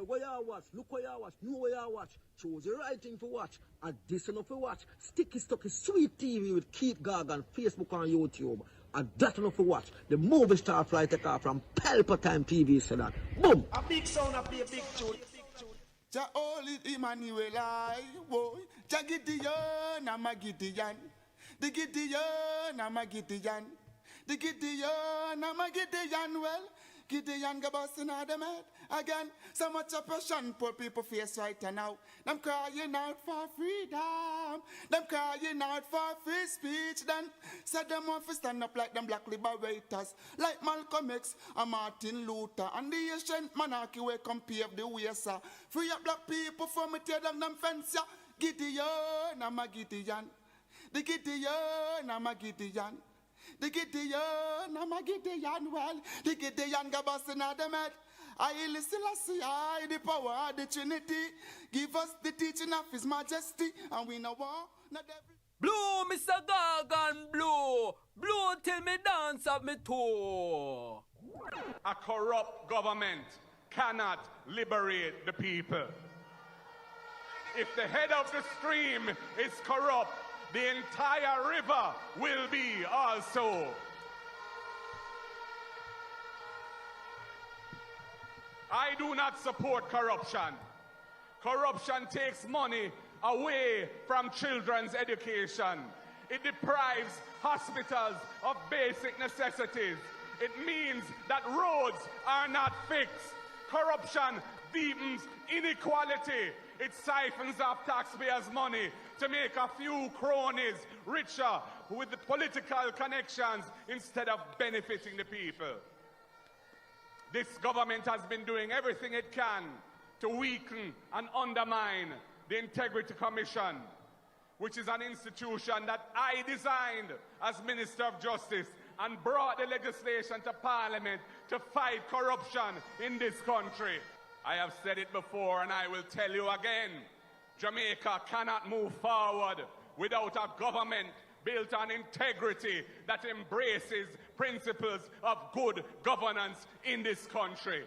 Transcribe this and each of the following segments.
boy, what you watch? Look what you watch. Know what you watch. Choose the right thing to watch. And this enough to watch. Sticky, sweet TV with Keith Gag on Facebook and YouTube. And that enough to watch. The movie star fly take off from Palpatine TV, so that. Boom! A big sound, a big tune. Ja oli Emmanuel I, boy. Ja Gideon, I'm a Gideon. The Gideon, I'm a Gideon. The Gideon, I'm a Gideon. Well, Gideon go busting out them head again. So much oppression poor people face right now. Them crying out for freedom. Them crying out for free speech. Then said them want to stand up like them black liberators, like Malcolm X and Martin Luther. And the ancient monarchy will come pave the way, sir. Free up black people from me tear down them fence, yeah. Gideon, I'm a Gideon. The Gideon, I'm a Gideon. The Gideon, I'm a Gideon. Well, the Gideon go busting out them head. I listen, I the power of the Trinity. Give us the teaching of His Majesty, and we know war. Not every. Blow, Mr. Gargan, blow. Blow till me dance up me toe. A corrupt government cannot liberate the people. If the head of the stream is corrupt, the entire river will be also. I do not support corruption. Corruption takes money away from children's education. It deprives hospitals of basic necessities. It means that roads are not fixed. Corruption deepens inequality. It siphons off taxpayers' money to make a few cronies richer with the political connections instead of benefiting the people. This government has been doing everything it can to weaken and undermine the Integrity Commission, which is an institution that I designed as Minister of Justice and brought the legislation to Parliament to fight corruption in this country. I have said it before and I will tell you again. Jamaica cannot move forward without a government built on integrity that embraces principles of good governance in this country.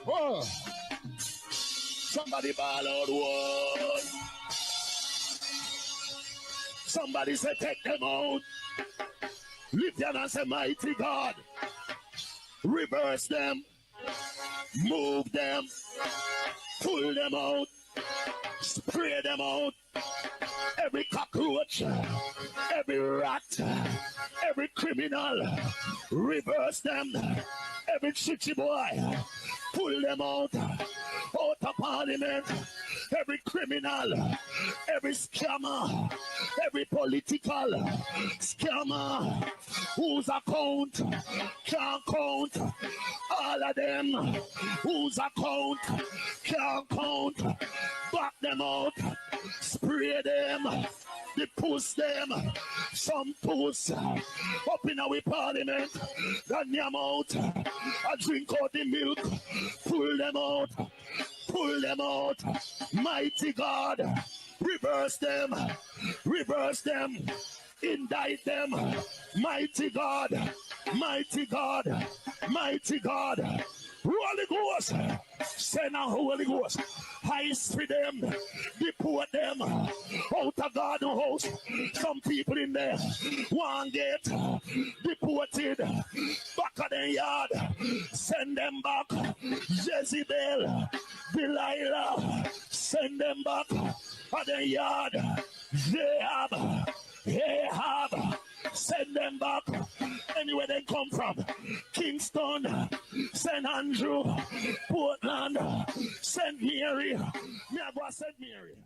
Oh. Somebody ball out one. Somebody say take them out. Lift them and say mighty God. Reverse them. Move them. Pull them out. Spray them out. Every cockroach. Every rat. Every criminal. Reverse them. Every chichi boy. Pull them out. Out of Parliament. Every criminal, every scammer, every political scammer whose account can't count, all of them whose account can't count, back them out, spray them, they push them, some push up in our Parliament, run them out, I drink out the milk, pull them out. Pull them out, mighty God, reverse them, indict them, mighty God, mighty God, mighty God, Holy Ghost, send a Holy Ghost, heist for them, deport them, out of God's house, some people in there, want get deported, back of the yard, send them back, Jezebel, Delilah, send them back at the yard. Ahab, send them back anywhere they come from. Kingston, St. Andrew, Portland, St. Mary. Me I go St. Mary.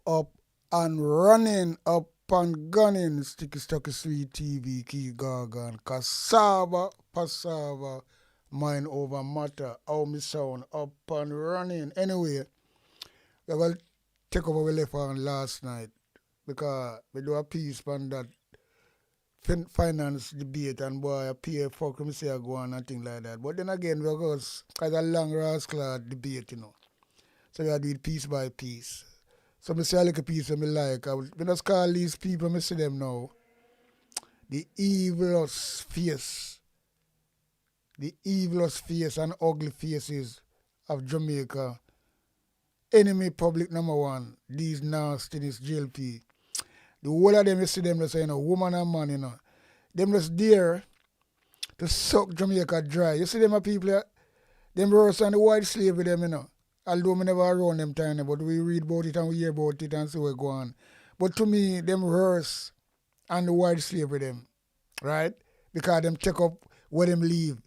Up and running, up and gunning. Sticky Stocky Sweet TV, Key Gargan, Cassava, Passava, Mind Over Matter, how me sound, up and running. Anyway, we will take over we left on last night because we do a piece on that finance debate and boy, I pay fuck me say I go on and things like that. But then again, because it's a long rascal debate, you know. So we do it piece by piece. So I say a little piece of me like. I just call these people, I see them now, the evilest face. The evilest face and ugly faces of Jamaica. Enemy public number one, these nastiness JLP. The whole of them, you see them, they say, you know, woman and man, you know. Them just there to suck Jamaica dry. You see them people, them worse than the white slavery, them, you know. Although we never around them time, but we read about it and we hear about it and see where it go on. But to me, them worse and the white slavery them, right? Because them take up where them leave.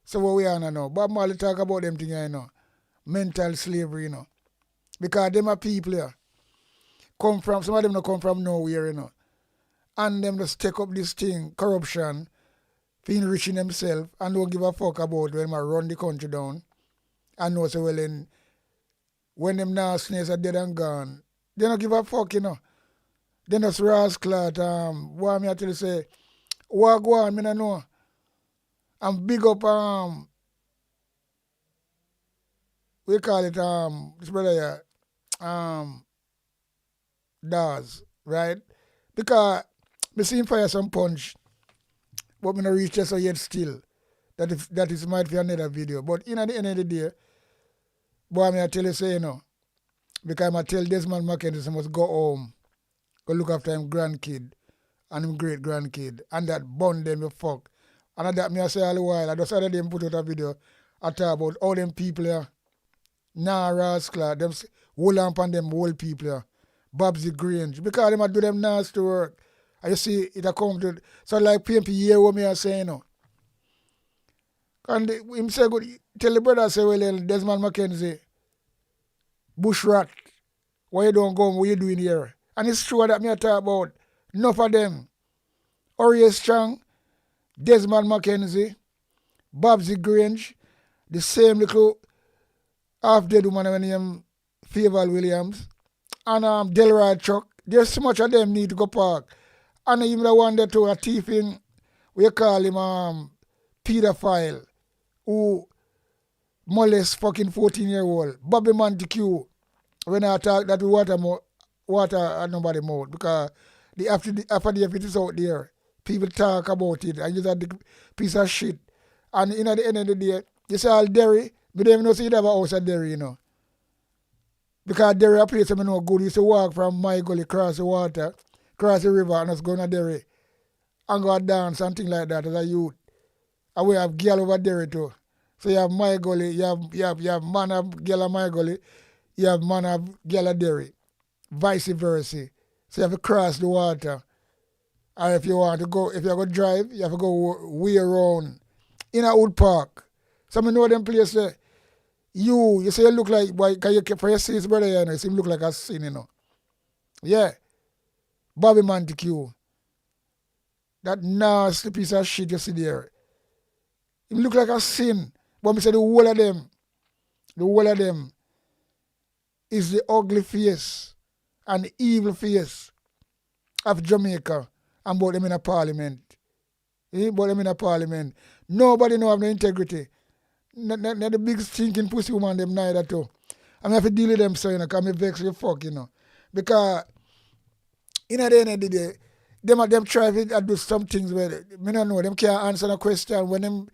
So what we are now? Bob Marley talk about them things, you know. Mental slavery, you know. Because them are people here. Come from, some of them don't come from nowhere, you know. And them just take up this thing, corruption, for enriching themselves and don't give a fuck about when they run the country down. And know so well in when them nastiness are dead and gone, they don't give a fuck, you know. They just rascal what me I tell you say, what go on, me no know. And big up we call it this brother here, Daz, right? Because me see him fire some punch, but me not reach just so yet still. That is might be another video. But in at the end of the day, boy, I tell you say, you know, because I tell Desmond Mackenzie he must go home, go look after him grandkid and him great grandkid, and that bond them you fuck. And that me I say all the while, I just other them put out a video I talk about all them people here. Nah, rascal, them hold on upon them whole people here. Babsy Grange, because them do them nasty work. And you see, it a come to, so like PMP hear what me I say, you know. And him say, good, tell the brother, say, well, Desmond McKenzie, bush rat, why you don't go, what you doing here? And it's true that me I talk about. Enough of them. Oriel Strong, Desmond McKenzie, Babsy Grange, the same little half-dead woman named Faval Williams, and Delroy Chuck. There's so much of them need to go park. And even the one that to a thief in, we call him pedophile, who molest fucking 14-year-old. Bobby Montague, when I talk that we water at nobody's mouth, because after the effort is out there, people talk about it and use that piece of shit. And at the end of the day, you say all Derry, but they don't even know you have a house at Derry, you know. Because Derry a place I know good. You used to walk from my gully, cross the water, cross the river, and just go to Derry. And go dance and things like that as a youth. And we have girl over Derry too. So you have my gully, you have man of girl of my gully, you have man of girl of Derry. Vice versa. So you have to cross the water. And if you want to go, if you're going to drive, you have to go way around in a wood park. Some know them places. You say you look like, boy, can you for your sis brother, you know, you seem look like a sin, you know. Yeah. Bobby Montague. That nasty piece of shit you see there. He look like a sin. But me say the whole of them is the ugly face and the evil face of Jamaica and about them in a parliament. About them in a parliament. Nobody know have no integrity. Not the big stinking pussy woman them neither too. I have to deal with them so, you know, because I vex the fuck, you know. Because in the end of the day, them try to do some things where me don't know, them can't answer a question. When them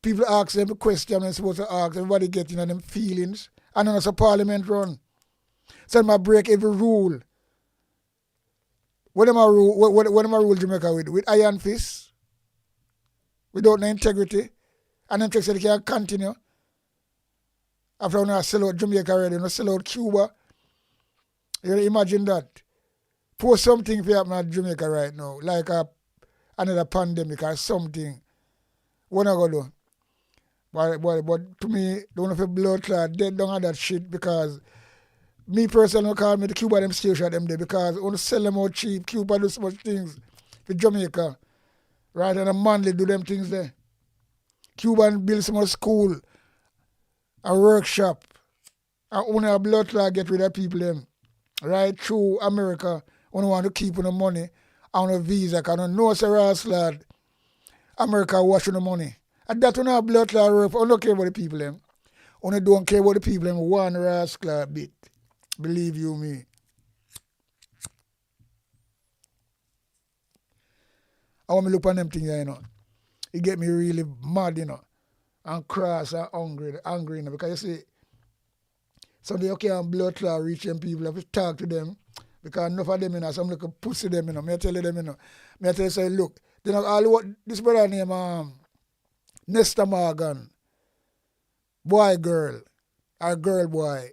people ask them a question they're supposed to ask, everybody get, you know, them feelings. And then it's a parliament run. So them break every rule. What them a rule Jamaica with iron fist, without no integrity. And them say they can't continue. After we sell out Jamaica already, we sell out Cuba. You can imagine that. For something to happen at Jamaica right now, like another pandemic or something, what not going to do? But to me, the one of the blood clot, they don't have that shit because me personally call me the Cuba them station them there because I want to sell them out cheap. Cuba do so much things for Jamaica. Right? And a manly do them things there. Cuban build some school, a workshop, and only a blood clot get rid of people them. Right through America, only want to keep on the money on a visa, because I know it's a rass lad. America washing the money. And that one have blood clot work. I don't care about the people them. Only don't care about the people them one rass clot bit. Believe you me. I want to look on them things, you know. It get me really mad, you know, and cross and angry, you know, because you see, somebody you can't blood clot reach them people, you have to talk to them, because enough of them, you know, some little pussy them, you know, me tell them, you know, me tell you, say, look, you know, all what this brother named Nesta Morgan, boy, girl, or girl, boy,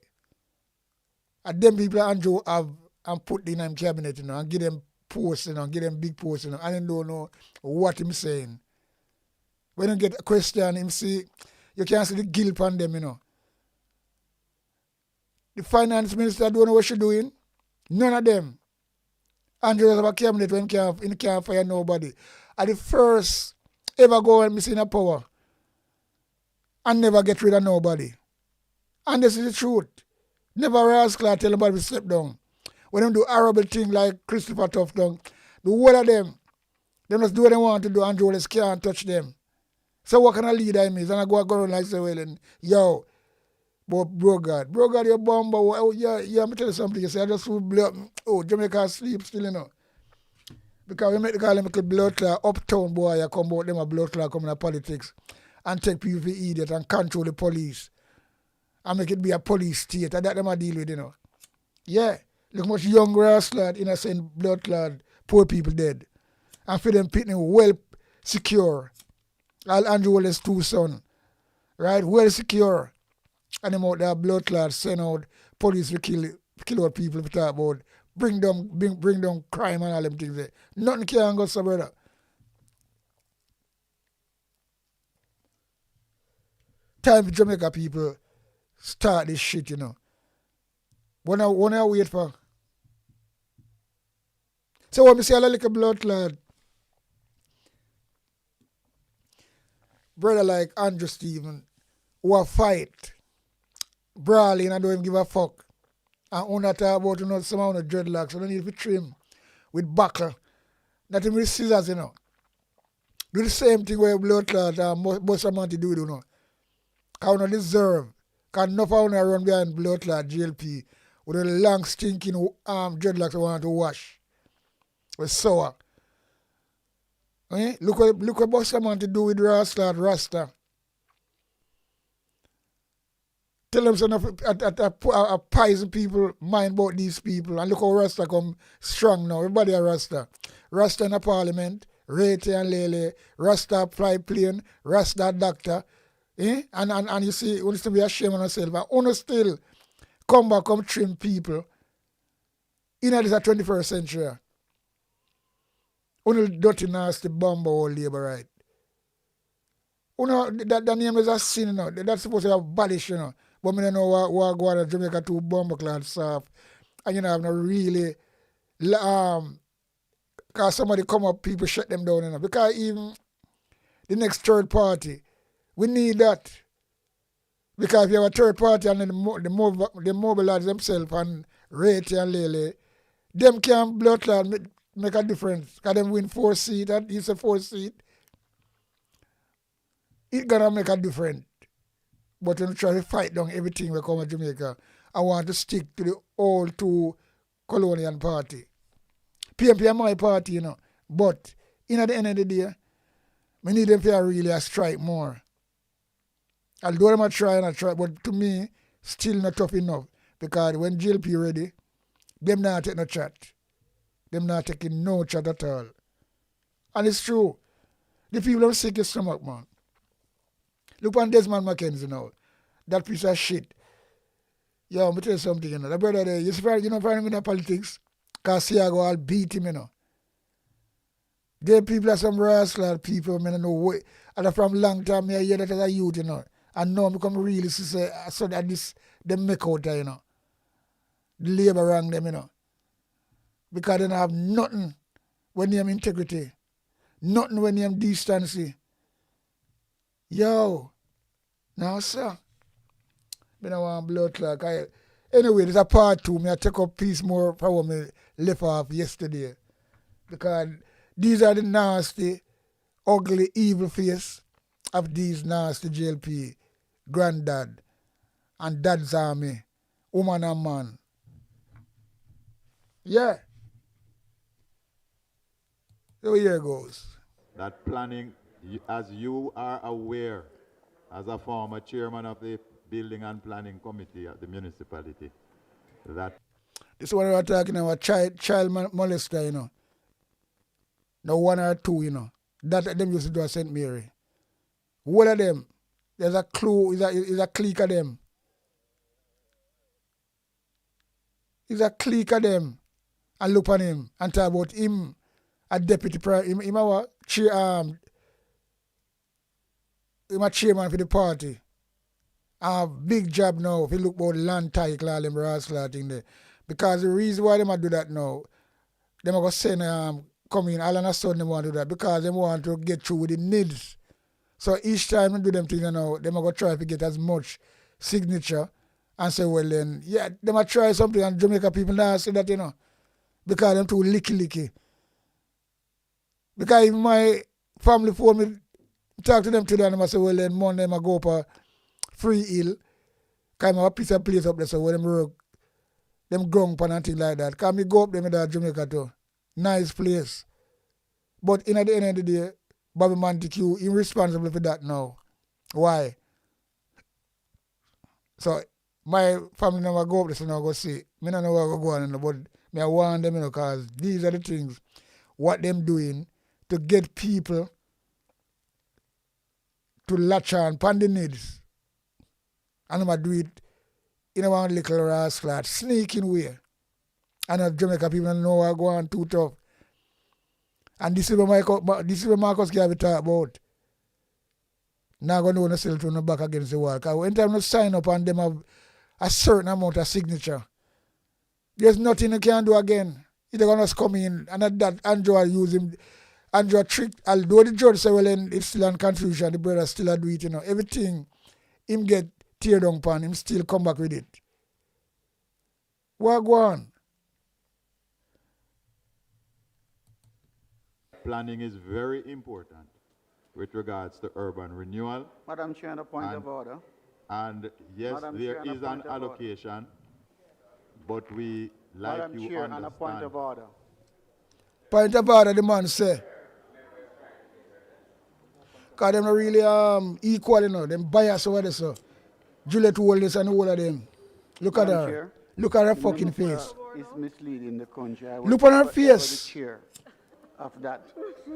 and them people Andrew have and put in them cabinet, you know, and give them posts, you know, give them big posts, you know, and they don't know what him saying. When you get a question, him see, you can't see the guilt on them, you know. The finance minister don't know what she's doing. None of them. Andrew have a cabinet when he can't fire nobody. At the first ever go and missing a power and never get rid of nobody. And this is the truth. Never ask tell nobody to step down. When them do horrible things like Christopher Tufton, the whole of them just do what they want to do and Joel can't touch them. So what kind of leader I is? And I go around like say, well, and yo, but bro God, you're bomb, but oh, yeah, I'm tell you something. You say I just feel blood. Oh, Jamaica sleep still, you know. Because we make the call them a blood clot uptown boy, you come out them a blood clot coming to politics and take people for idiot and control the police. And make it be a police state. And that them a deal with, you know. Yeah. Look much young grass lad, innocent blood clot, poor people dead. And for them pitting well secure. All Andrew Wallace's two sons, right? Well secure. And them out there, blood clots, send out police to kill out people to talk about. Bring down crime and all them things there. Nothing can go so, brother. time for Jamaica people start this shit, you know. When I wait for. So when we see a little blood clot, brother like Andrew Stephen, who a fight, brawling and don't even give a fuck. And only talk about, you know, some of the dreadlocks, so they need to trim with buckle. Not even with scissors, you know. Do the same thing where blood clot and most of them do, you know. Because we don't deserve. Because enough of them run behind blood clot GLP with a long stinking dreadlocks they want to wash. With sour. Eh? Look what boss man to do with Rasta. Tell them some a poison people mind about these people. And look how Rasta come strong now. Everybody a Rasta. Rasta in the parliament, Rete and Lele, Rasta fly plane, Rasta doctor. Eh? And you see, we need to be ashamed of ourselves. And only still come trim people. In this 21st century. Only dirty nasty bomber all labor right. That name is a sin, you know. That's supposed to be abolished, you know. But I don't know what go on Jamaica to bomber clad soft. And you know, I've not really because somebody come up, people shut them down, you know. Because even the next third party, we need that. Because if you have a third party and then they mobilize themselves and Rate and Lele, them can blood clot make a difference. Because them win 4 seats and it's a 4 seat. It's gonna make a difference. But when you try to fight down everything we come to Jamaica, I want to stick to the old 2 colonial party. PMP is my party, you know. But in at the end of the day, we need them to really strike more. Although them try, but to me, still not tough enough. Because when GLP ready, them not take no chat. Them not taking no chat at all. And it's true. The people are sick of stomach, man. Look on Desmond Mackenzie now. That piece of shit. Yo, let me tell you something, you know. The brother there, you find him in the politics, because Siago all beat him, you know. Them people are some rascal people, I don't know what. And from long time, I hear that as a youth, you know. And now I become really say, so that this, them make out, you know. The labor wrong them, you know. Because they don't have nothing when they have integrity. Nothing when they have decency. Yo, now sir, I don't want blood clot. Anyway, there's a part 2. I take up piece more for what I left off yesterday. Because these are the nasty, ugly, evil face of these nasty JLP, granddad, and dad's army, woman and man. Yeah. So here it goes. That planning, as you are aware, as a former chairman of the Building and Planning Committee at the municipality, that... This is what we're talking about, child molester, you know. No 1 or 2, you know. That them used to do at St. Mary. One of them, there's a clue, is a clique of them. It's a clique of them. And look on him and talk about him, a deputy prime, him a chairman for the party. Big job now if you look about land title, all them rascal thing there. Because the reason why them do that now, them are going to send come in all of a sudden they want to do that because they want to get through with the needs. So each time they do them things now, they are going to try to get as much signature and say, well then, yeah, they might try something and Jamaica people now say that, you know, because them too licky. Because if my family phone me, talk to them today and I say, well then Monday I go up a Free Hill, because I have a piece of place up there, so where them work, them ground pan and things like that. Because I go up there in Jamaica too. Nice place. But in at the end of the day, Bobby Montague is responsible for that now. Why? So my family never go up there, so now go see. I don't know where I go on, but I want them, you know, because these are the things, what them doing to get people to latch on upon the needs. And I'm going to do it in a one little rascal, sneaking way. And if Jamaica people don't know what go on too tough. And this is what Marcus Garvey talk about. Now going to want to sell to the back against the wall. Because when time you sign up and them have a certain amount of signature, there's nothing you can do again. They're going to come in and at that Andrew use him. Andrew trick, although the judge say, well, then it's still on confusion, the brother still do it, you know. Everything him get tear down pan, him still come back with it. What go on? Planning is very important with regards to urban renewal. Madam Chair, on a point of order. And yes, Madam there Chair, on a is an point of order. allocation, but we, like Madam you Chair, on a understand, point of order. Point of order, the man say. Because them not really equal, you know. Them bias over there, so. Juliet hold this and all of them. Look at Madam her. Chair, Look at her the fucking minister face. is misleading the country. I Look was on her never, face. ever the chair of that.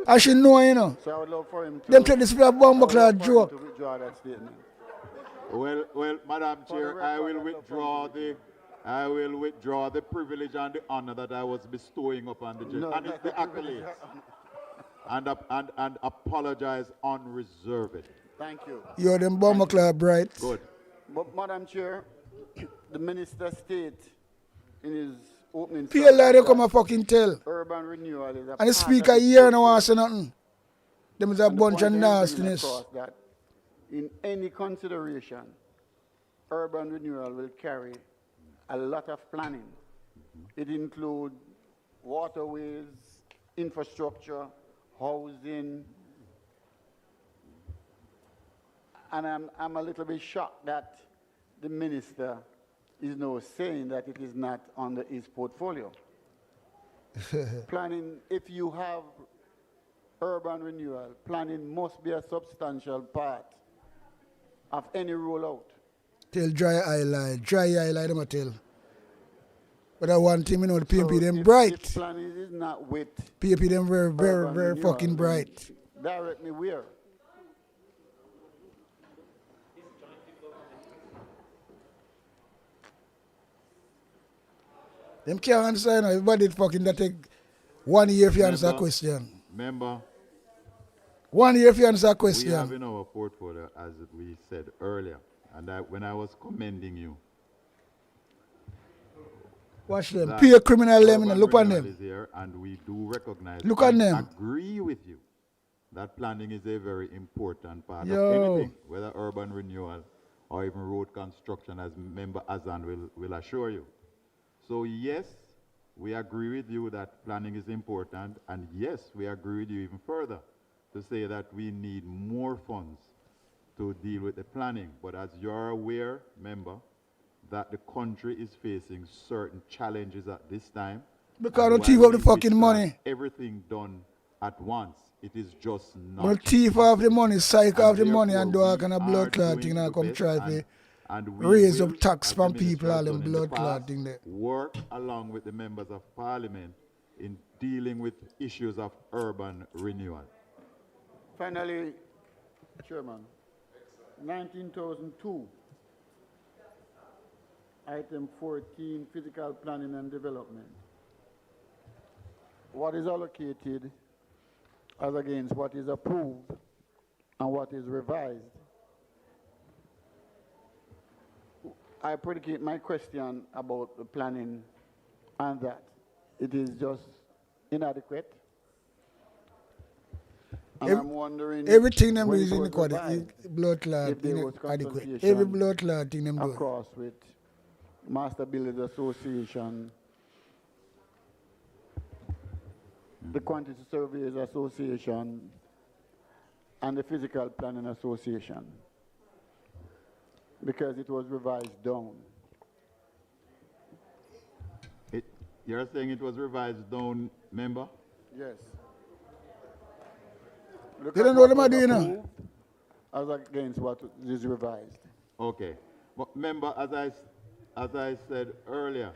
I should know, you know. So I would love for him to. Them take this for a bomb cloud joke. To withdraw that statement. well, Madam For the Chair, record, I will that's withdraw the privilege and the honor that I was bestowing upon the judge, No, and it's the accolades, and apologize unreservedly. Thank you. Yo, them bomb cloud bright. Good. But Madam Chair, the minister stated in his opening PLI they statement come that and fucking tell. urban renewal is a And the part speaker of his here no portfolio. want to say nothing. Them is a And the bunch point of I'm bringing nastiness. across that in any consideration, urban renewal will carry a lot of planning. It includes waterways, infrastructure, housing, and I'm a little bit shocked that the minister is now saying that it is not under his portfolio. Planning, if you have urban renewal, planning must be a substantial part of any rollout. Tell dry eye them a tell. But I want him, you know, the PMP them if bright. planning is not with PMP them very, very, urban very renewal, fucking then bright. direct me where? Them can't answer, you know. Everybody fucking that take 1 year if you answer a question. Member, 1 year if you answer a we have question. in our portfolio, as we said earlier, and when I was commending you, Watch them. that Pay a criminal them, you know. urban Look on renewal them. is here, and we do recognize Look on and them. agree with you that planning is a very important part Yo. of anything, whether urban renewal or even road construction, as Member Azan will assure you. So yes, we agree with you that planning is important, and yes, we agree with you even further to say that we need more funds to deal with the planning. But as you're aware, Member, that the country is facing certain challenges at this time. Because And don't thief while up the we fucking wish to have money. everything done at once, it is just not. When thief off the money, psych off the And money, and do therefore all kind of we blood are clot doing thing and the come best, try to and we raise will, up tax as the from minister people, has all them done in the blood clot past, thing there. work along with the members of parliament in dealing with issues of urban renewal. Finally, Chairman, 19,002, item 14, physical planning and development. What is allocated as against what is approved and what is revised? I predicate my question about the planning and that it is just inadequate. And I'm wondering Everything them do when is it was inadequate. revised, Blood clot, if there was inadequate. consultation Every blood clot thing them do. across with Master Builders Association, the Quantity Surveyors Association, and the Physical Planning Association, because it was revised down. You're saying it was revised down, Member? Yes. Look They at don't know what what them are was doing now. approved as against what is revised. Okay. But Member, as I said earlier,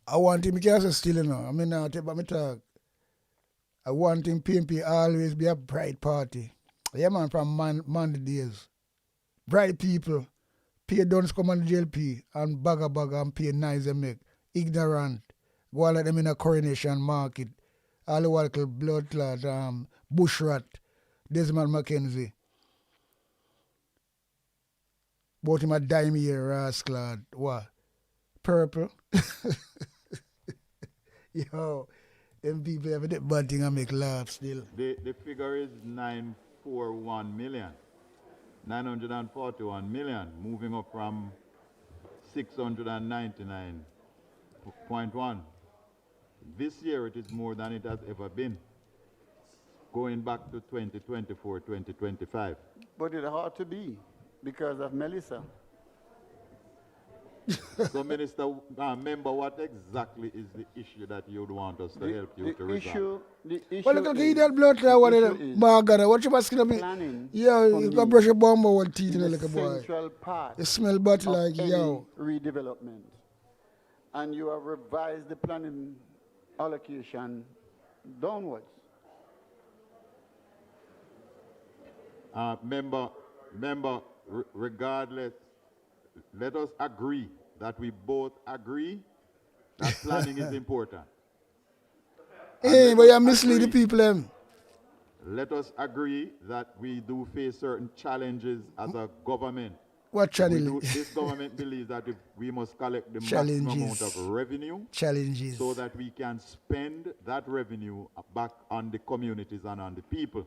I want him, because I'm still, you know. I mean, I take me talk. I want him, PMP, always be a bright party. Yeah, man, from Monday days. Bright people. Pay dons come on the JLP and bag and pay nice and make. Ignorant. Go and let them in a coronation market. All the while blood clot, bush rat, Desmond McKenzie. Bought him a dime here, rascal. What? Purple? Yo, them people have that bad thing and make laugh still. The figure is 941 million. 941 million, moving up from 699.1. This year it is more than it has ever been, going back to 2024, 2025. But it ought to be because of Melissa. So, Minister, member, what exactly is the issue that you would want us to help you to resolve? The issue Well, look at that blood clot. What you asking me? Yo, you can brush your bum over teeth in like a boy. Central part You smell butt like yo. redevelopment. And you have revised the planning allocation downwards. Member, regardless, let us agree that we both agree that planning is important. Hey, but you mislead the people. Let us agree that we do face certain challenges as a government. What challenge? This government believes that we must collect the maximum amount of revenue so that we can spend that revenue back on the communities and on the people.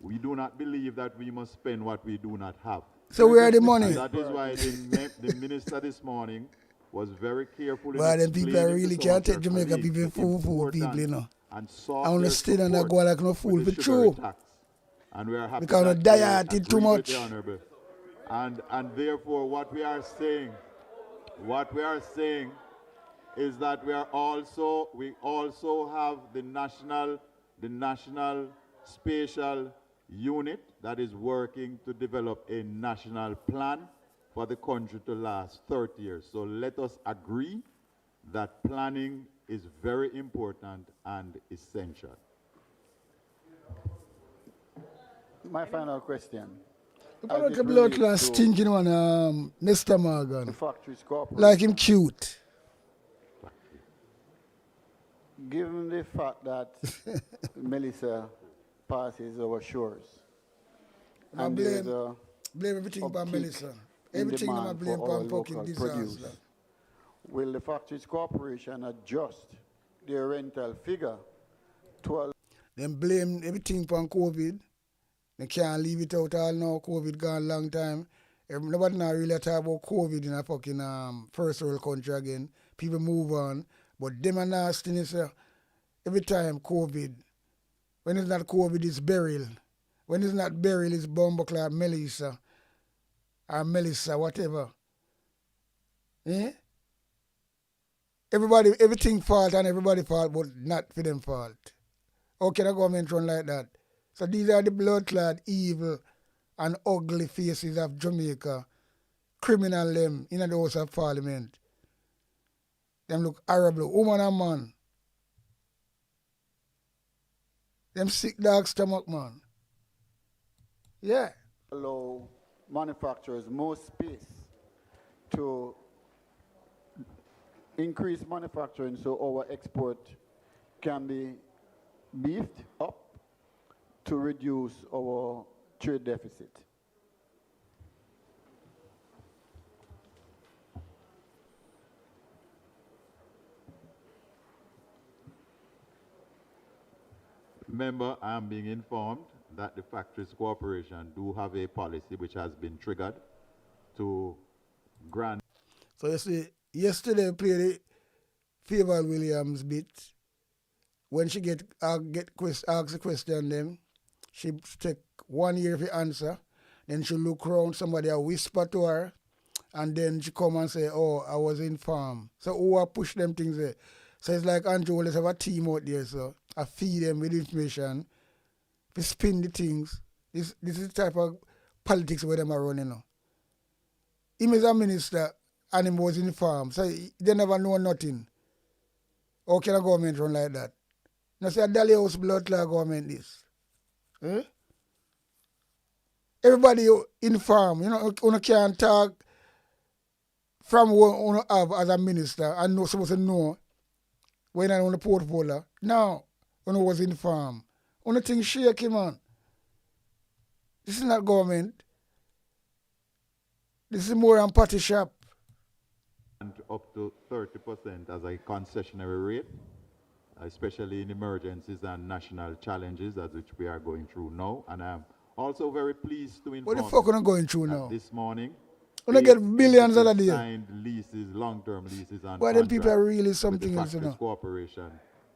We do not believe that we must spend what we do not have. So where are the money? And that is why the minister this morning was very careful in well, then explaining people really can't take to Jamaica colleagues people the fool people, you know. And I understand and I go like no fool for true. And we are happy because that I dieted too much. And therefore what we are saying is that we also have the national spatial unit that is working to develop a national plan for the country to last 30 years. So let us agree that planning is very important and essential. My final question. Look at the blood class stinking one, Mr. Morgan. The factories corporation. Like him cute. Given the fact that Melissa passes our shores. I blame everything about Melissa. Everything I blame on fucking disaster. Will the Factories Corporation adjust their rental figure to Them blame everything on COVID. They can't leave it out all now. COVID gone a long time. Nobody now really talk about COVID in a fucking first world country again. People move on. But them are nastiness. Every time COVID. When it's not COVID, it's burial. When it's not burial, it's Bumbleclad Melissa. Or Melissa, whatever. Eh? Everything fault and everybody fault, but not for them fault. How can a government run like that? So these are the blood-clad, evil, and ugly faces of Jamaica. Criminal them in the House of Parliament. Them look horrible, woman and man. Them sick dog stomach, man. Yeah. allow manufacturers more space to increase manufacturing so our export can be beefed up to reduce our trade deficit. Member, I am being informed that the Factories Corporation do have a policy which has been triggered to grant. So you see, yesterday we played the Favor Williams bit. When she asked the question them, she take 1 year to answer. Then she look around, somebody a whisper to her, and then she come and say, oh, I was informed. So who a push them things there? So it's like Andrew, let's have a team out there, so I feed them with information. We spin the things. This is the type of politics where them are running now. Him is a minister and him was informed, so they never know nothing. How can a government run like that? Now say a Dali House blood clot government this. Eh? Everybody informed, you can't talk from what you have as a minister and not supposed to know when I'm on the portfolio. Now, when I was informed. Only thing shaky, man. This is not government. This is more than party shop. and up to 30% as a concessionary rate, especially in emergencies and national challenges as which we are going through now. And I'm also very pleased to inform What the fuck are you going through that now? this morning, You don't get 8 billions out of entities there. signed leases, long-term leases and Boy, them people are contracts really with something the else, you Factories know. Corporation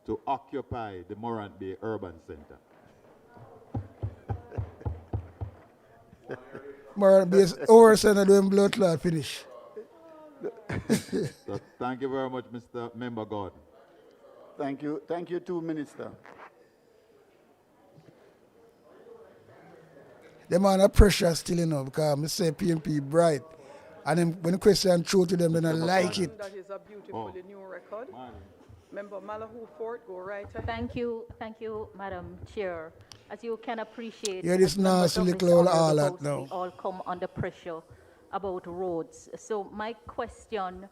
to occupy the Morant Bay Urban Center. More base over center doing blood clot finish. So thank you very much, Mr. Member God. Thank you too, Minister. The man are pressure still, you know, because I say PNP bright. And then when the question throw to them, they don't like it. That is a beautifully new record. Member Malahu Fort, go right ahead. Thank you, Madam Chair. As you can appreciate, Yeah, this as members nasty of this little honourable all House, that now. we all come under pressure about roads. So my questions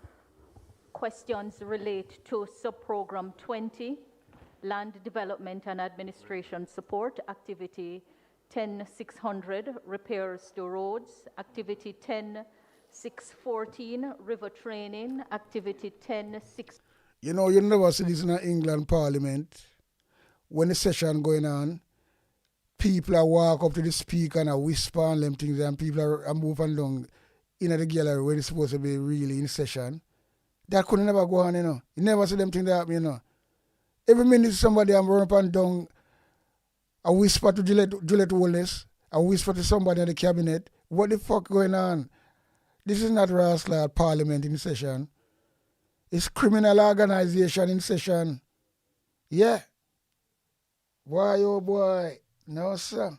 relate to sub-program 20, Land Development and Administration Support, activity 10-600, repairs to roads, activity 10-614, river training, activity 10-6. You know, you never see this in England Parliament. When the session going on, people are walk up to the speaker and whisper and them things, and people are moving along in the gallery when it's supposed to be really in session. That could never go on, you know. You never see them things that happen, you know. Every minute somebody I'm running up and down, I whisper to Juliet Wallace, I whisper to somebody in the cabinet, what the fuck going on? This is not Rascal Parliament in session. It's criminal organization in session. Yeah. Boy, oh boy. No, sir.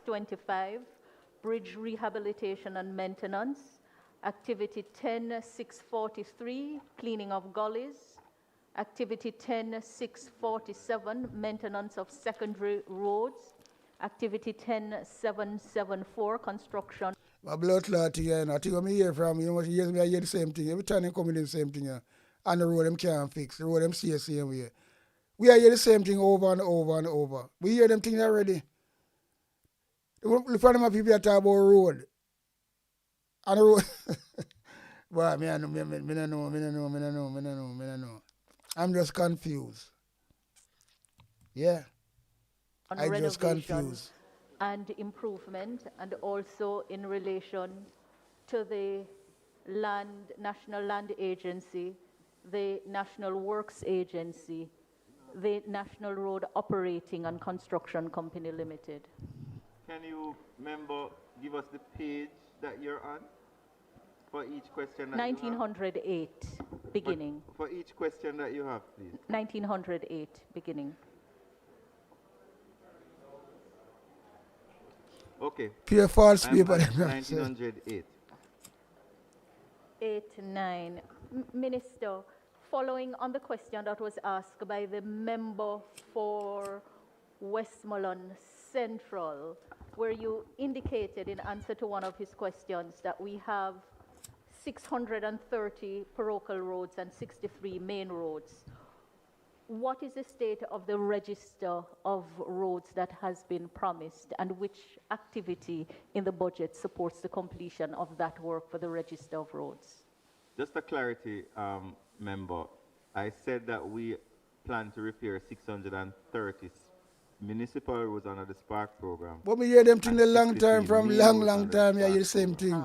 25, bridge rehabilitation and maintenance. Activity 10-643, cleaning of gullies. Activity 10-647, maintenance of secondary roads. Activity 10-774, construction. My blood clot here, you know. I think when I hear from you, I hear the same thing. Every time they come in the same thing, and the road them can't fix, the road them see the same way. We are hear the same thing over and over and over. We hear them things already. The front of my people that talk about road. And the road. Boy, me don't know. I'm just confused. Yeah. On I just renovation confused. and improvement, and also in relation to the National Land Agency, the National Works Agency, the National Road Operating and Construction Company Limited. Can you, member, give us the page that you're on for each question that 1908, beginning. For each question that you have, please. 1908, beginning. Okay. Pure false I'm paper. at 1908. 9. Minister, following on the question that was asked by the member for Westmoreland Central, where you indicated in answer to one of his questions that we have 630 parochial roads and 63 main roads. What is the state of the register of roads that has been promised, and which activity in the budget supports the completion of that work for the register of roads? Just a clarity, member. I said that we plan to repair 630 municipal roads under the Spark program. But we hear them thing a long time, from long time, you hear the same thing.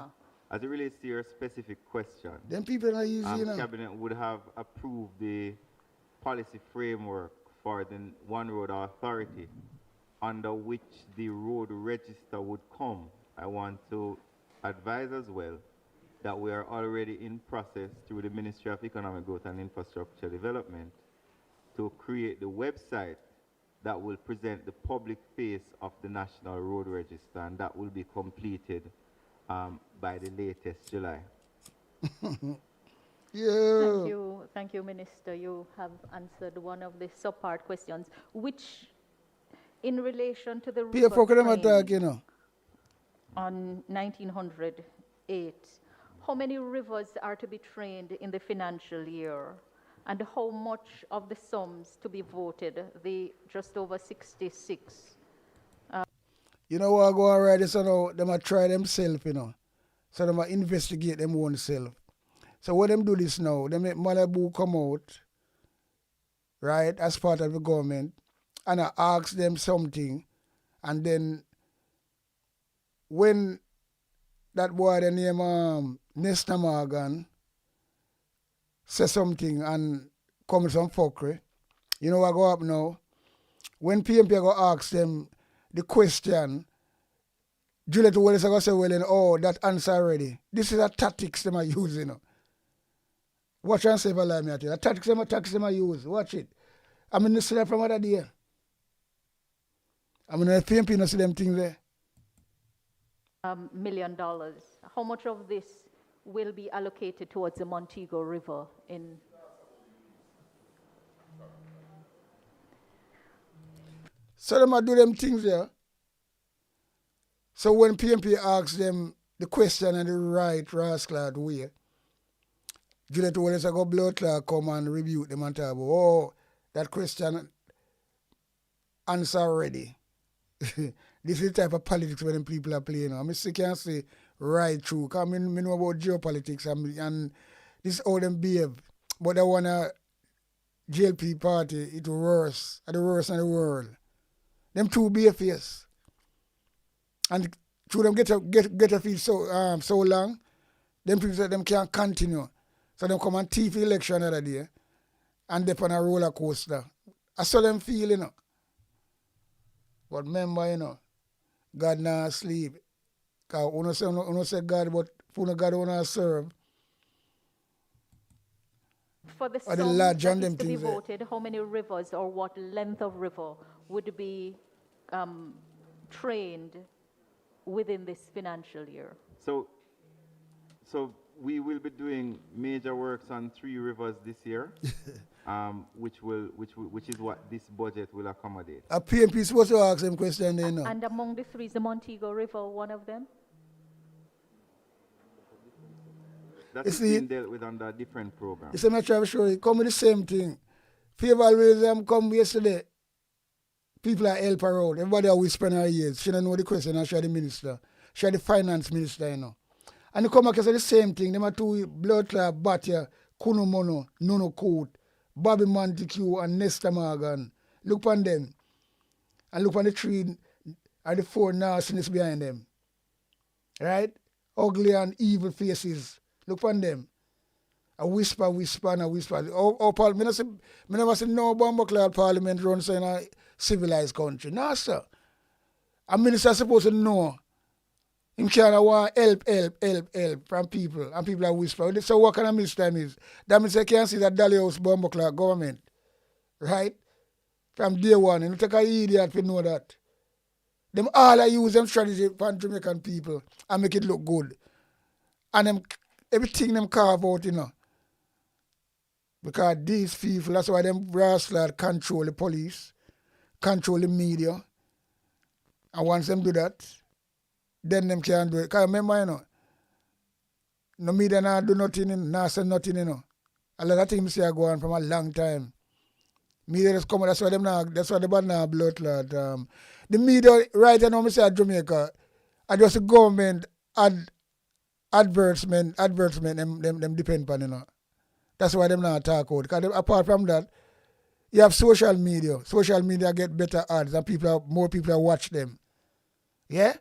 As it relates to your specific question, Them people are easy, you know. Cabinet would have approved the policy framework for the One Road Authority, under which the road register would come. I want to advise as well that we are already in process through the Ministry of Economic Growth and Infrastructure Development to create the website that will present the public face of the National Road Register, and that will be completed by the latest July. Yeah. Thank you, Minister. You have answered one of the sub-part questions, which, in relation to the river attack, you know. on 1908, how many rivers are to be trained in the financial year, and how much of the sums to be voted, the just over 66? You know what go on right this, you know, them a try themselves, you know. So them investigate them own self. So what them do this now, they make Malibu come out, right, as part of the government, and I ask them something, and then when that boy the name Nestor Morgan say something and come with some fuckery, you know what go up now? When PMP go ask them the question, Juliet Wallace go say, well, oh, that answer already. This is a tactics them are using. Watch and say if I lie me at you. The tactics them are use. Watch it. I mean, see that from other day. I mean, the PMP not see them things there. $1 million. How much of this will be allocated towards the Montego River in? So them a do them things there. So when PMP asks them the question in the right rascal way, Juliet Wallace go blood clot come and rebuke them and talk about, oh, that question answer already. This is the type of politics where them people are playing. I can't say right through, because I know about geopolitics and this is how them behave. But they want a JLP party, it worse, at the worst in the world. Them two be a face. And through them get a feel so long, them people say them can't continue. So them come and thief the election the other day and they on a roller coaster. I saw them feel, But remember, God not sleep. Because uno say God, but for God uno serve. For the Or the sum large that and is them to be things there. voted, how many rivers or what length of river would be trained within this financial year? So we will be doing major works on 3 rivers this year, which is what this budget will accommodate. A PMP is supposed to ask them question then. And among the 3 is the Montego River one of them? That is being dealt with under a different program. It's a matter of sure. It come with the same thing. Favoritism come yesterday. People are help her out. Everybody are whispering her ears. She don't know the question and she the minister. She the finance minister, And they come back and say the same thing. Them are 2 blood clot, Batia, Kuno Mono, Nono Coat, Bobby Montague and Nestor Morgan. Look on them. And look on the 3 and the 4 nastiness behind them. Right? Ugly and evil faces. Look on them. A whisper and a whisper. Me never see no bomber cloud parliament runs in a civilized country. No, sir. A minister supposed to know. Him can't want help from people. And people are whispering. So what kind of minister is? That means I can't see that Dolly House bomber cloud government. Right? From day one. And you take an idiot to know that. Them all I use them strategy for Jamaican people and make it look good. And them everything them carve out, Because these people, that's why them rascals control the police, control the media. And once them do that, then them can't do it. Because remember, no media not do nothing, not say nothing, A lot of things are going on from a long time. Media just come, that's why they bad now blood clot. The media right now, I say Jamaica, are just the government advertisement them depend on, That's why them not talk out. Because apart from that, you have social media. Social media get better ads and more people watch them. Yeah?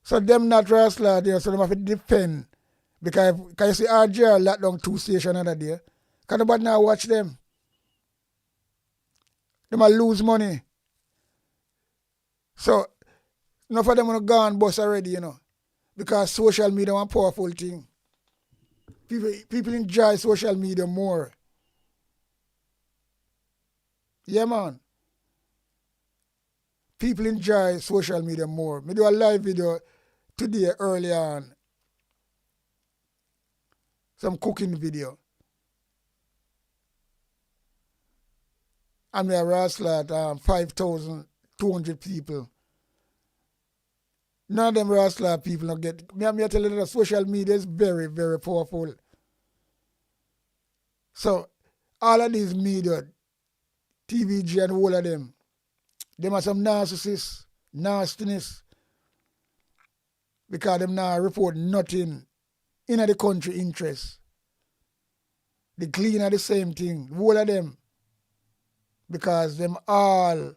So them not rascal, so them have to depend. Because you see RJR locked down 2 stations another day. Because nobody now watch them. They might lose money. So, enough of them are gone bus already, Because social media is a powerful thing. People enjoy social media more. Yeah, man. People enjoy social media more. I do a live video today early on. Some cooking video. And we are rascal 5,200 people. None of them rascal people not get. Me tell you that social media is very, very powerful. So, all of these media, TVG and all of them are some narcissists, nastiness. because them now report nothing in the country interest. The clean are the same thing, the whole of them, because them all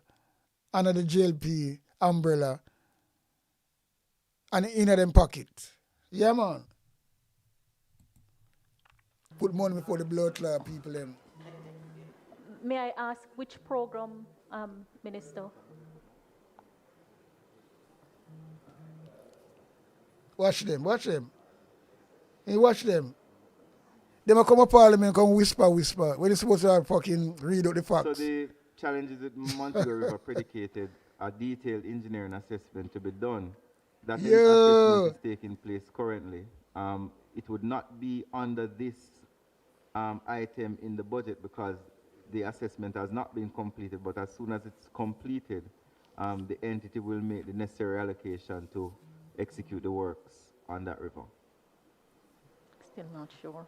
under the JLP umbrella and in them pocket. Yeah, man. Put money before the blood clot people them. May I ask which program, Minister? Watch them, watch them. You watch them. They might come to Parliament, come whisper. When they supposed to fucking read out the facts. So the challenges with Montego River predicated a detailed engineering assessment to be done. That assessment is taking place currently. It would not be under this item in the budget because the assessment has not been completed, but as soon as it's completed, the entity will make the necessary allocation to execute the works on that river. Still not sure.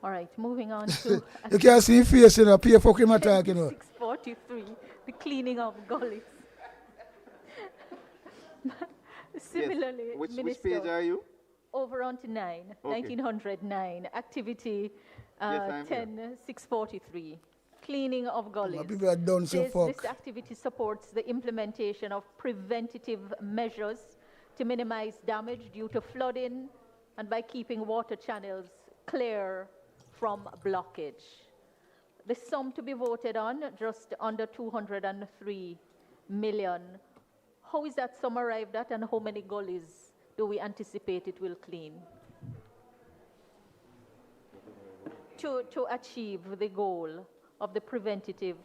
All right, moving on to... You can't see his face, you know, pay for him attack, you know. 643, the cleaning of gullies. Similarly, yes. Which Minister, page are you? Over on to 9, okay. 1909, activity 10-643, cleaning of gullies. People are done so fuck. This activity supports the implementation of preventative measures to minimize damage due to flooding and by keeping water channels clear from blockage. The sum to be voted on, just under 203 million. How is that sum arrived at and how many gullies do we anticipate it will clean? To achieve the goal of the preventative,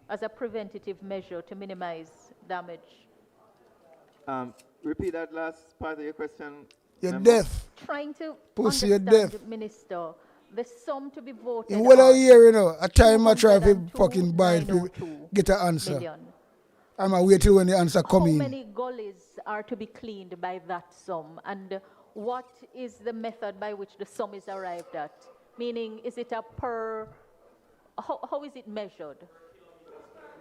as a preventative measure to minimize damage. Repeat that last part of your question. You're deaf. Trying to Pussy, you're understand, deaf. Minister, the sum to be voted In what on, I hear, you know, a time I try to fucking buy it to get an answer. million. I'm waiting when the answer come in. How many gullies are to be cleaned by that sum? And what is the method by which the sum is arrived at? Meaning, is it a per, how is it measured?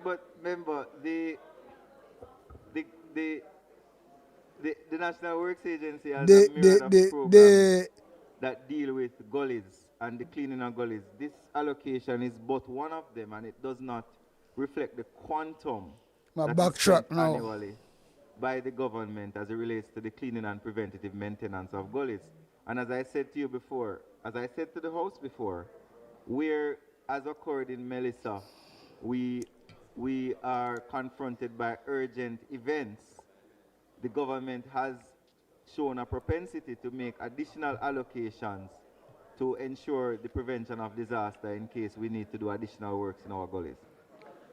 But remember, the National Works Agency has a myriad of programs that deal with gullies and the cleaning of gullies. This allocation is but one of them, and it does not reflect the quantum that is spent annually by the government as it relates to the cleaning and preventative maintenance of gullies. And as I said to you before, as I said to the House before, where, as occurred in Melissa, we are confronted by urgent events, the government has shown a propensity to make additional allocations to ensure the prevention of disaster in case we need to do additional works in our gullies.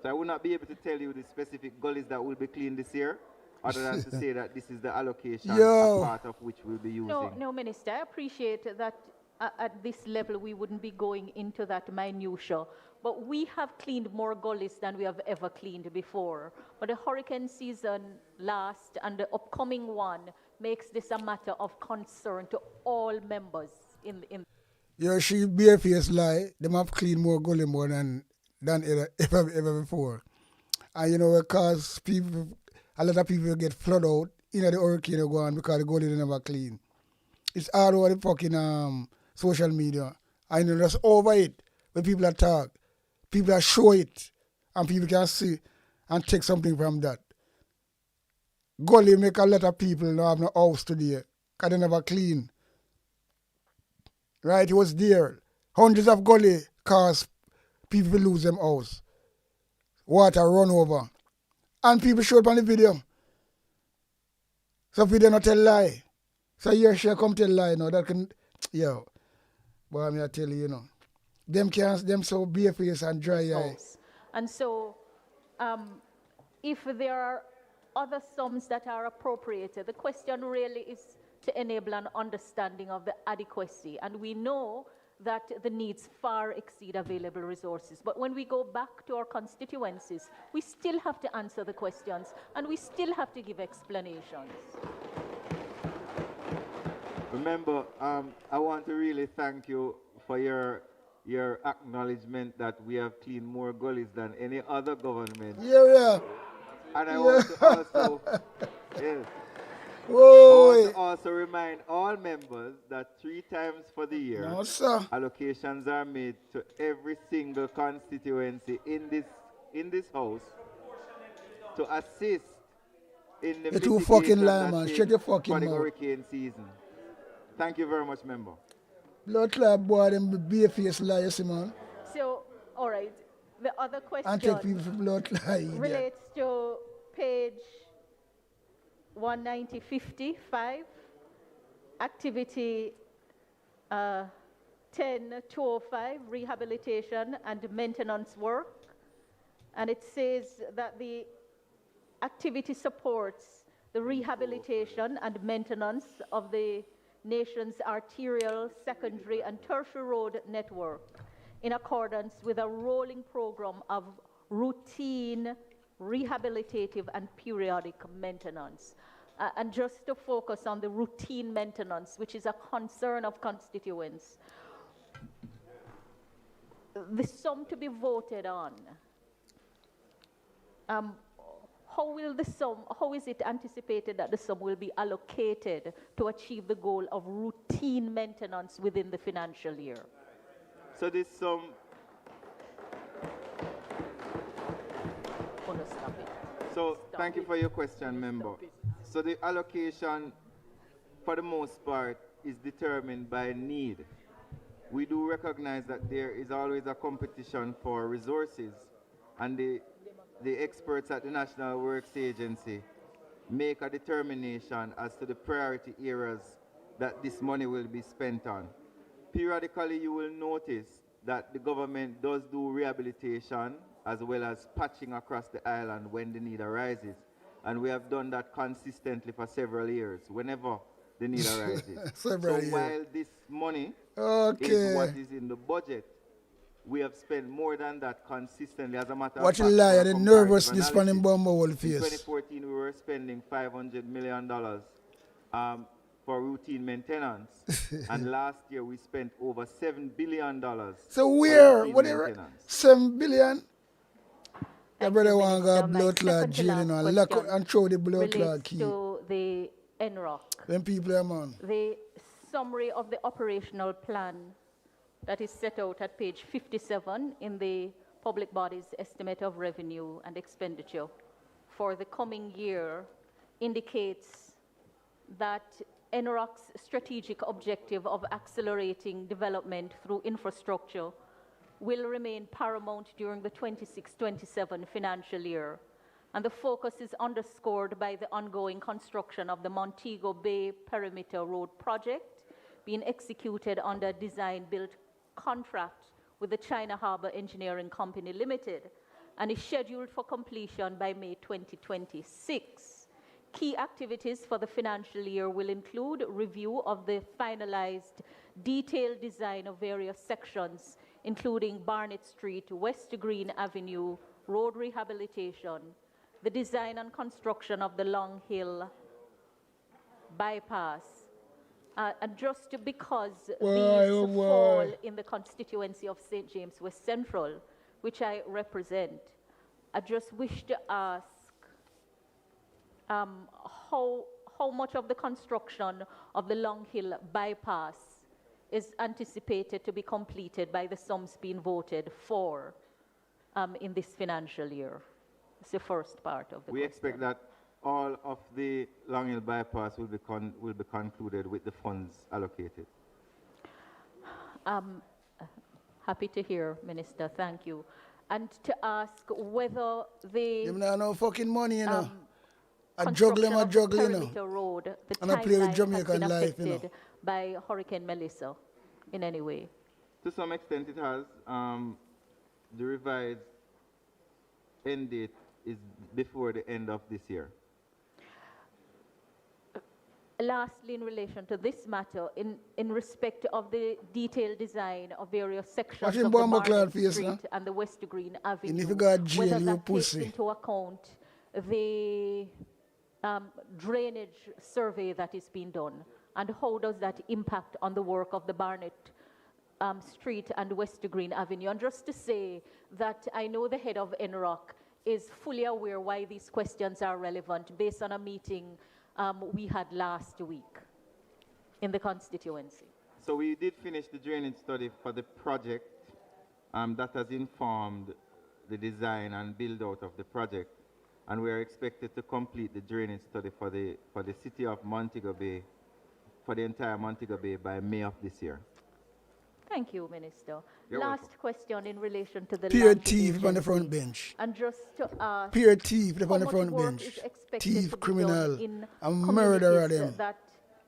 So I will not be able to tell you the specific gullies that will be cleaned this year, other than to say that this is the allocation, a part of which we'll be using. No, Minister, I appreciate that at this level we wouldn't be going into that minutiae. But we have cleaned more gullies than we have ever cleaned before. But the hurricane season last and the upcoming one makes this a matter of concern to all members in. Yeah, she barefaced lie. Them have cleaned more gully more than ever before. And you know, because people, a lot of people get flooded out in the hurricane go on because the gully never clean. It's all over the fucking social media. I know just over it when people are talk. People are show it and people can see and take something from that. Gully make a lot of people not have no house today because they never clean. Right, it was there. Hundreds of gully cause people lose them house. Water run over. And people show it on the video. So video not tell lie. So here she come tell lie now. That can, yo. But I tell you, you know. Them so barefaced and dry eye. And so, if there are other sums that are appropriated, the question really is to enable an understanding of the adequacy. And we know that the needs far exceed available resources. But when we go back to our constituencies, we still have to answer the questions and we still have to give explanations. Remember, I want to really thank you for your acknowledgement that we have cleaned more gullies than any other government. Yeah. And I want to also, yes. Whoa. want to also remind all members that 3 times for the year, No, sir. allocations are made to every single constituency in this house to assist in the You're too mitigation fucking lying, that man. takes Shut your for fucking the mouth. hurricane season. Thank you very much, member. Blood clot boy, them be face liars, man. So, all right. The other And take question people for blood clot. relates to page 19055, activity 10205, rehabilitation and maintenance work. And it says that the activity supports the rehabilitation and maintenance of the nation's arterial, secondary, and tertiary road network in accordance with a rolling program of routine, rehabilitative, and periodic maintenance. And just to focus on the routine maintenance, which is a concern of constituents, the sum to be voted on, how is it anticipated that the sum will be allocated to achieve the goal of routine maintenance within the financial year? So this sum, thank you for your question, member. So the allocation, for the most part, is determined by need. We do recognize that there is always a competition for resources, and the experts at the National Works Agency make a determination as to the priority areas that this money will be spent on. Periodically, you will notice that the government does do rehabilitation as well as patching across the island when the need arises. And we have done that consistently for several years, whenever the need arises. So while this money is what is in the budget, we have spent more than that consistently. As a matter of fact, Watch a liar, the nervousness from him bomb whole face. In 2014, we were spending $500 million for routine maintenance. And last year, we spent over $7 billion. So where? For What routine $7 billion? Your brother want to go blood clot jail, you know, lock up and throw the blood clot key. To the NROC. Them people are man. The summary of the operational plan that is set out at page 57 in the public body's estimate of revenue and expenditure for the coming year indicates that NROC's strategic objective of accelerating development through infrastructure will remain paramount during the 26-27 financial year. And the focus is underscored by the ongoing construction of the Montego Bay Perimeter Road project being executed under design-build contract with the China Harbour Engineering Company Limited and is scheduled for completion by May 2026. Key activities for the financial year will include review of the finalized detailed design of various sections, including Barnett Street, West Green Avenue, road rehabilitation, the design and construction of the Long Hill bypass. And just because these fall in the constituency of St. James West Central, which I represent, I just wish to ask how much of the construction of the Long Hill bypass is anticipated to be completed by the sums being voted for in this financial year. It's the first part of the We expect that all of the Long Hill bypass will be concluded with the funds allocated. Happy to hear, Minister. Thank you. And to ask whether the Them not no fucking money, you know. I construction juggle, of the you know. Perimeter Road, the And I play with timeline has Jamaican been life, affected you know. by Hurricane Melissa in any way? To some extent it has. The revised end date is before the end of this year. Lastly, in relation to this matter, in respect of the detailed design of various sections of the Barnett Street and the West Green Avenue, and if you got jail, whether you that takes pussy. into account the drainage survey that is being done, and how does that impact on the work of the Barnett Street and West Green Avenue? And just to say that I know the head of NROC is fully aware why these questions are relevant based on a meeting we had last week in the constituency. So we did finish the drainage study for the project that has informed the design and build out of the project. And we are expected to complete the drainage study for the city of Montego Bay, for the entire Montego Bay by May of this year. Thank you, Minister. You're Last welcome. question in relation to the Pure land thief on the front agency. bench. And just to ask, Pure thief how on the much front work bench. is expected Thief, to be criminal, done in a murderer communities them. that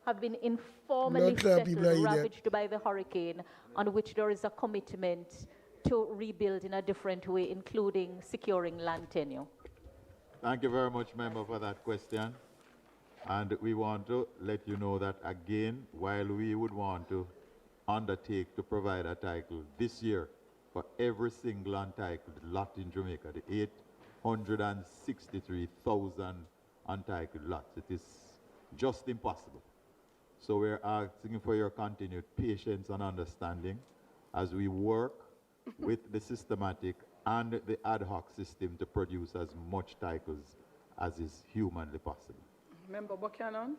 have been informally Lot of people are settled, idiot. ravaged by the hurricane, on which there is a commitment to rebuild in a different way, including securing land tenure? Thank you very much, member, for that question. And we want to let you know that again, while we would want to undertake to provide a title this year for every single untitled lot in Jamaica, the 863,000 untitled lots, it is just impossible. So we're asking for your continued patience and understanding as we work with the systematic and the ad hoc system to produce as much titles as is humanly possible. Member Buchanan.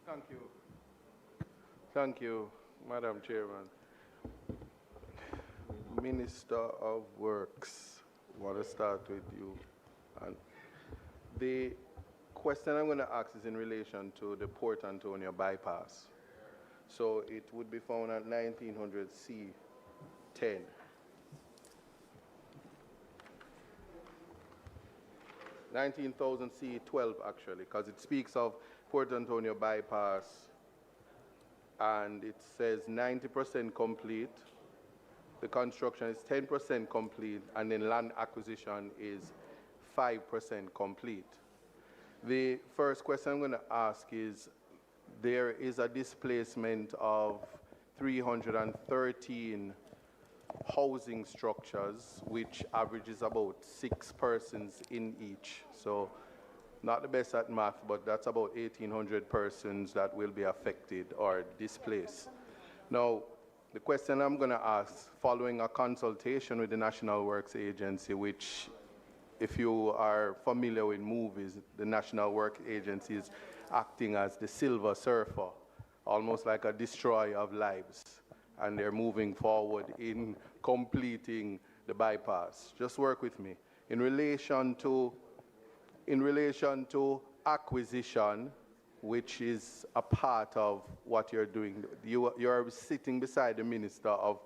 Thank you. Thank you, Madam Chairman. Minister of Works, I want to start with you. And the question I'm going to ask is in relation to the Port Antonio bypass. So it would be found at 1900 C10. C12 actually, because it speaks of Port Antonio bypass and it says 90% complete. The construction is 10% complete, and then land acquisition is 5% complete. The first question I'm going to ask is, there is a displacement of 313 housing structures, which averages about 6 persons in each. So not the best at math, but that's about 1,800 persons that will be affected or displaced. Now, the question I'm going to ask, following a consultation with the National Works Agency, which, if you are familiar with movies, the National Works Agency is acting as the Silver Surfer, almost like a destroyer of lives. And they're moving forward in completing the bypass. Just work with me. In relation to acquisition, which is a part of what you're doing, you're sitting beside the Minister of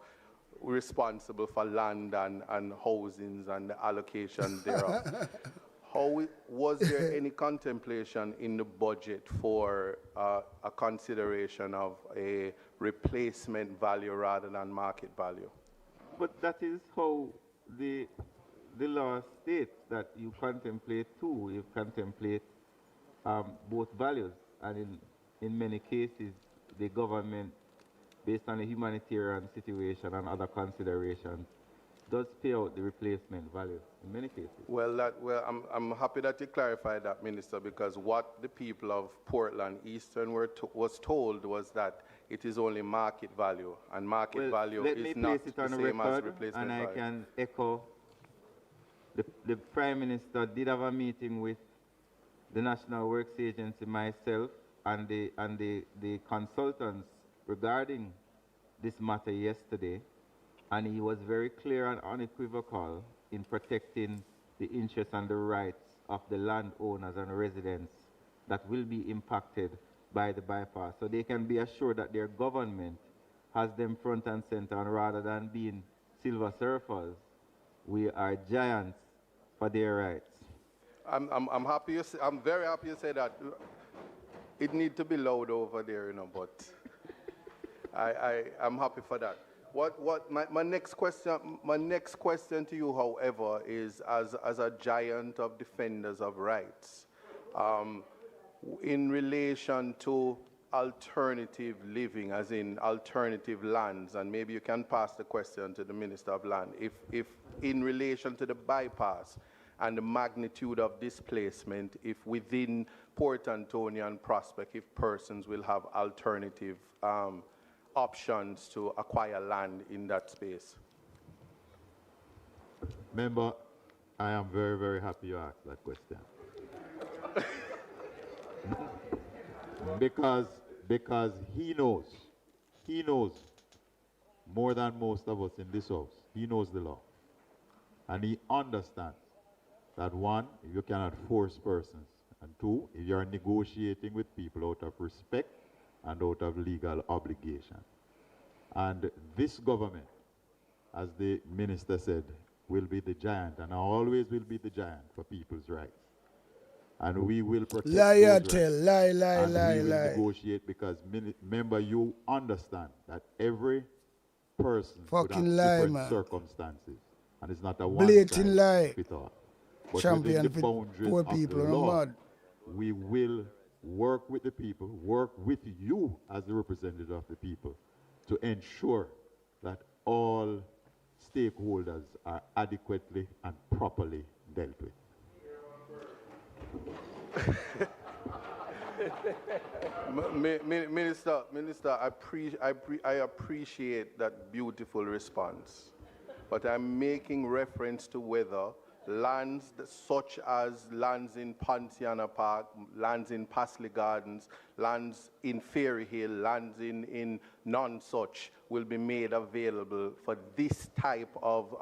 responsible for land and housings and the allocation thereof. Was there any contemplation in the budget for a consideration of a replacement value rather than market value? But that is how the law states, that you contemplate two. You contemplate both values. And in many cases, the government, based on the humanitarian situation and other considerations, does pay out the replacement value in many cases. Well, I'm happy that you clarified that, Minister, because what the people of Portland Eastern was told was that it is only market value, and market value is not the same as replacement value. And I can echo, the Prime Minister did have a meeting with the National Works Agency, myself, and the consultants regarding this matter yesterday. And he was very clear and unequivocal in protecting the interests and the rights of the landowners and residents that will be impacted by the bypass. So they can be assured that their government has them front and center, and rather than being silver surfers, we are giants for their rights. I'm happy. I'm very happy you say that. It needs to be loud over there, you know. But I'm happy for that. My next question to you, however, is as a giant of defenders of rights, in relation to alternative living, as in alternative lands, and maybe you can pass the question to the Minister of Land, if in relation to the bypass and the magnitude of displacement, if within Port Antonio and Prospect, if persons will have alternative options to acquire land in that space. Member, I am very, very happy you asked that question. Because he knows more than most of us in this house. He knows the law. And he understands that one, you cannot force persons. And two, if you are negotiating with people out of respect and out of legal obligation. And this government, as the minister said, will be the giant, and always will be the giant for people's rights. And we will protect Liar those tell, rights. lie, And we will lie. negotiate because, remember, you understand that every person could have Fucking lie, different man. circumstances. And it's not a Blatant one lie. size fit all. But Champion within the for boundaries poor of people, the and I'm law, mad. we will work with the people, work with you as the representative of the people to ensure that all stakeholders are adequately and properly dealt with. Minister, I appreciate that beautiful response, but I'm making reference to whether lands such as lands in Pontiana Park, lands in Pasley Gardens, lands in Fairy Hill, lands in non-such will be made available for this type of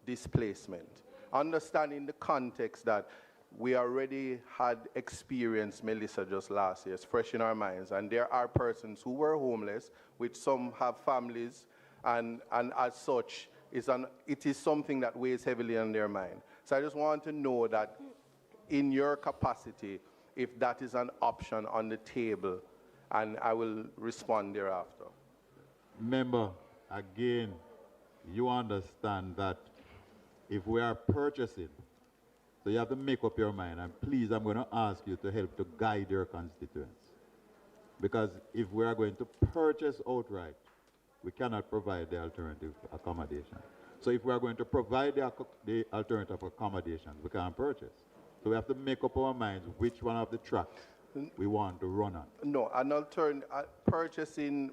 displacement. Understanding the context that we already had experienced Melissa just last year, it's fresh in our minds, and there are persons who were homeless, which some have families, and as such, it is something that weighs heavily on their mind. So I just want to know that in your capacity, if that is an option on the table, and I will respond thereafter. Remember, again, you understand that if we are purchasing, so you have to make up your mind, and please, I'm going to ask you to help to guide your constituents. Because if we are going to purchase outright, we cannot provide the alternative accommodation. So if we are going to provide the alternative accommodations, we can't purchase. So we have to make up our minds which one of the tracks we want to run on. No, an alternative purchasing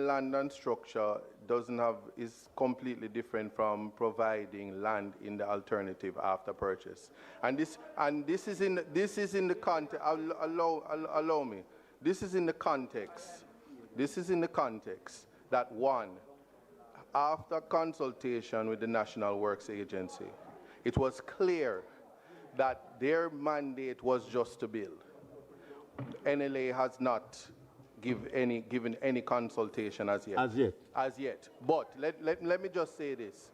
land and structure is completely different from providing land in the alternative after purchase. And this is in the context. Allow me. This is in the context. This is in the context that one, after consultation with the National Works Agency, it was clear that their mandate was just to build. NLA has not given any consultation as yet. As yet. But let me just say this.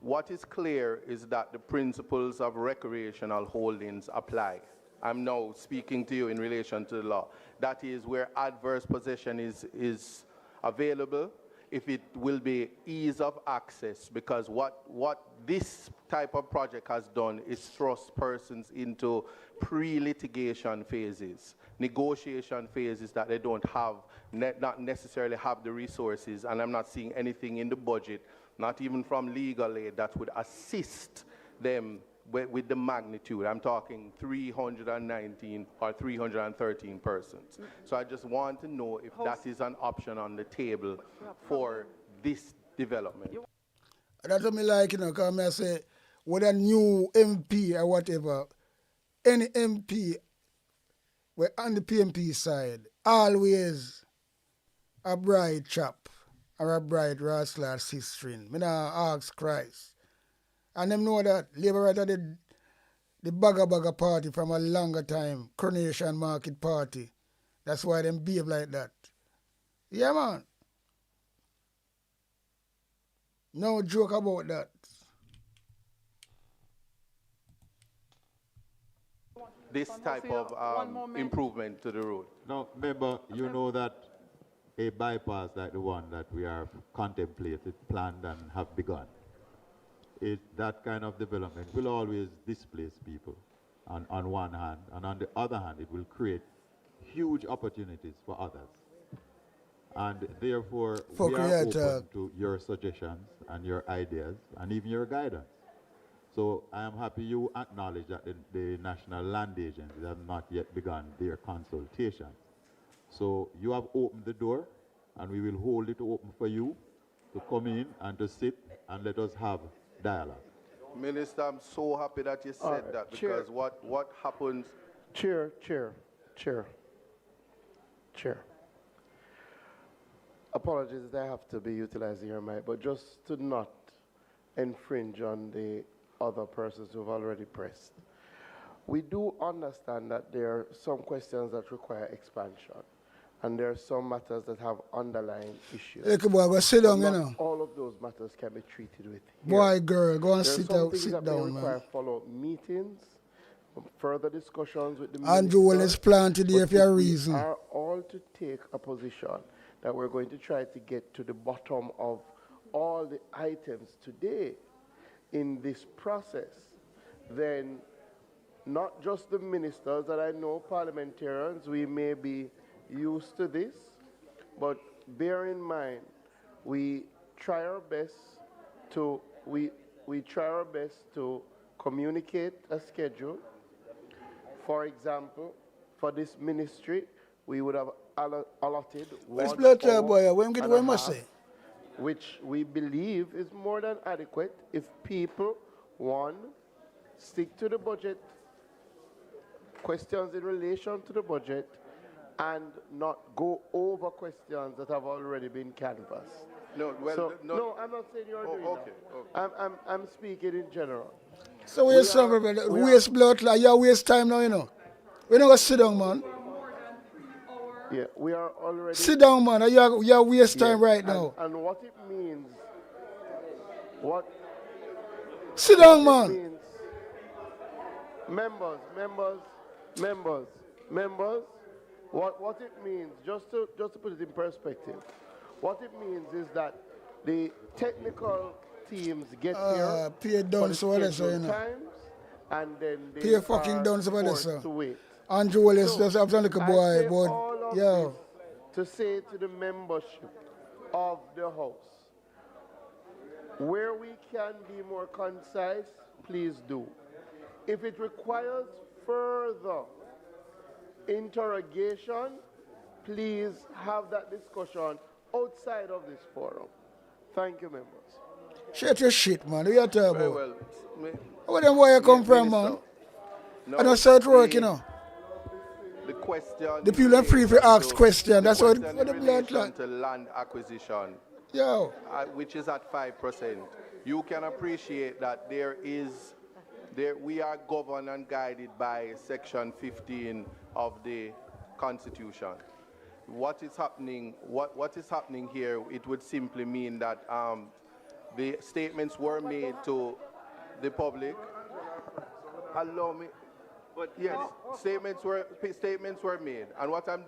What is clear is that the principles of recreational holdings apply. I'm now speaking to you in relation to the law. That is where adverse possession is available, if it will be ease of access, because what this type of project has done is thrust persons into pre-litigation phases, negotiation phases that they don't have, not necessarily have the resources, and I'm not seeing anything in the budget, not even from legal aid, that would assist them with the magnitude. I'm talking 319 or 313 persons. So I just want to know if that is an option on the table for this development. That's what me like, because I say, with a new MP or whatever, any MP, we're on the PMP side, always a bride chap or a bride wrestler or sister-in. Me not ask Christ. And them know that Labour right at the bagger party from a longer time, Coronation Market Party. That's why them behave like that. Yeah, man. No joke about that. This type of improvement to the road. Now, remember, you know that a bypass like the one that we are contemplated, planned, and have begun, that kind of development will always displace people on one hand, and on the other hand, it will create huge opportunities for others. And therefore, we are open to your suggestions and your ideas and even your guidance. So I am happy you acknowledge that the National Land Agency have not yet begun their consultation. So you have opened the door, and we will hold it open for you to come in and to sit and let us have dialogue. Minister, I'm so happy that you said that, because what happens, Chair. Apologies that I have to be utilizing your mic, but just to not infringe on the other persons who have already pressed. We do understand that there are some questions that require expansion, and there are some matters that have underlying issues. Hey, boy, go sit down, you know. All of those matters can be treated with Boy, girl, go and there sit are some down, things sit that down, may man. require follow-up meetings, further discussions with the Andrew minister. will explain today But for a if we reason. are all to take a position that we're going to try to get to the bottom of all the items today in this process, then not just the ministers, that I know parliamentarians, we may be used to this, but bear in mind, we try our best to communicate a schedule. For example, for this ministry, we would have allotted 1 hour boy, when get and a when must half, say? which we believe is more than adequate if people, one, stick to the budget, questions in relation to the budget, and not go over questions that have already been canvassed. No, well, So, no, I'm not saying you're doing that. I'm speaking in general. So we're sorry, brother. Waste blood, like you waste time now, you know. We don't go sit down, man. Yeah, we are already... Sit down, man. You waste time right now. And what it means... What... Sit down, man. Means, members, what it means, just to put it in perspective, what it means is that the technical teams get here pay done so what scheduled you know. times, and then they Pay fucking done so what forced to wait. Andrew will just have to look a boy, but yo. To say to the membership of the House, where we can be more concise, please do. If it requires further interrogation, please have that discussion outside of this forum. Thank you, members. Shut your shit, man. Who you talking about? Very well. Where them boy you come from, man? I don't start work, you know. The question. The people are free to ask questions. That's what the blood like. To land acquisition. Yo. Which is at 5%. You can appreciate that we are governed and guided by Section 15 of the Constitution. What is happening here, it would simply mean that the statements were made to the public. Allow me. But yes, statements were made, and what I'm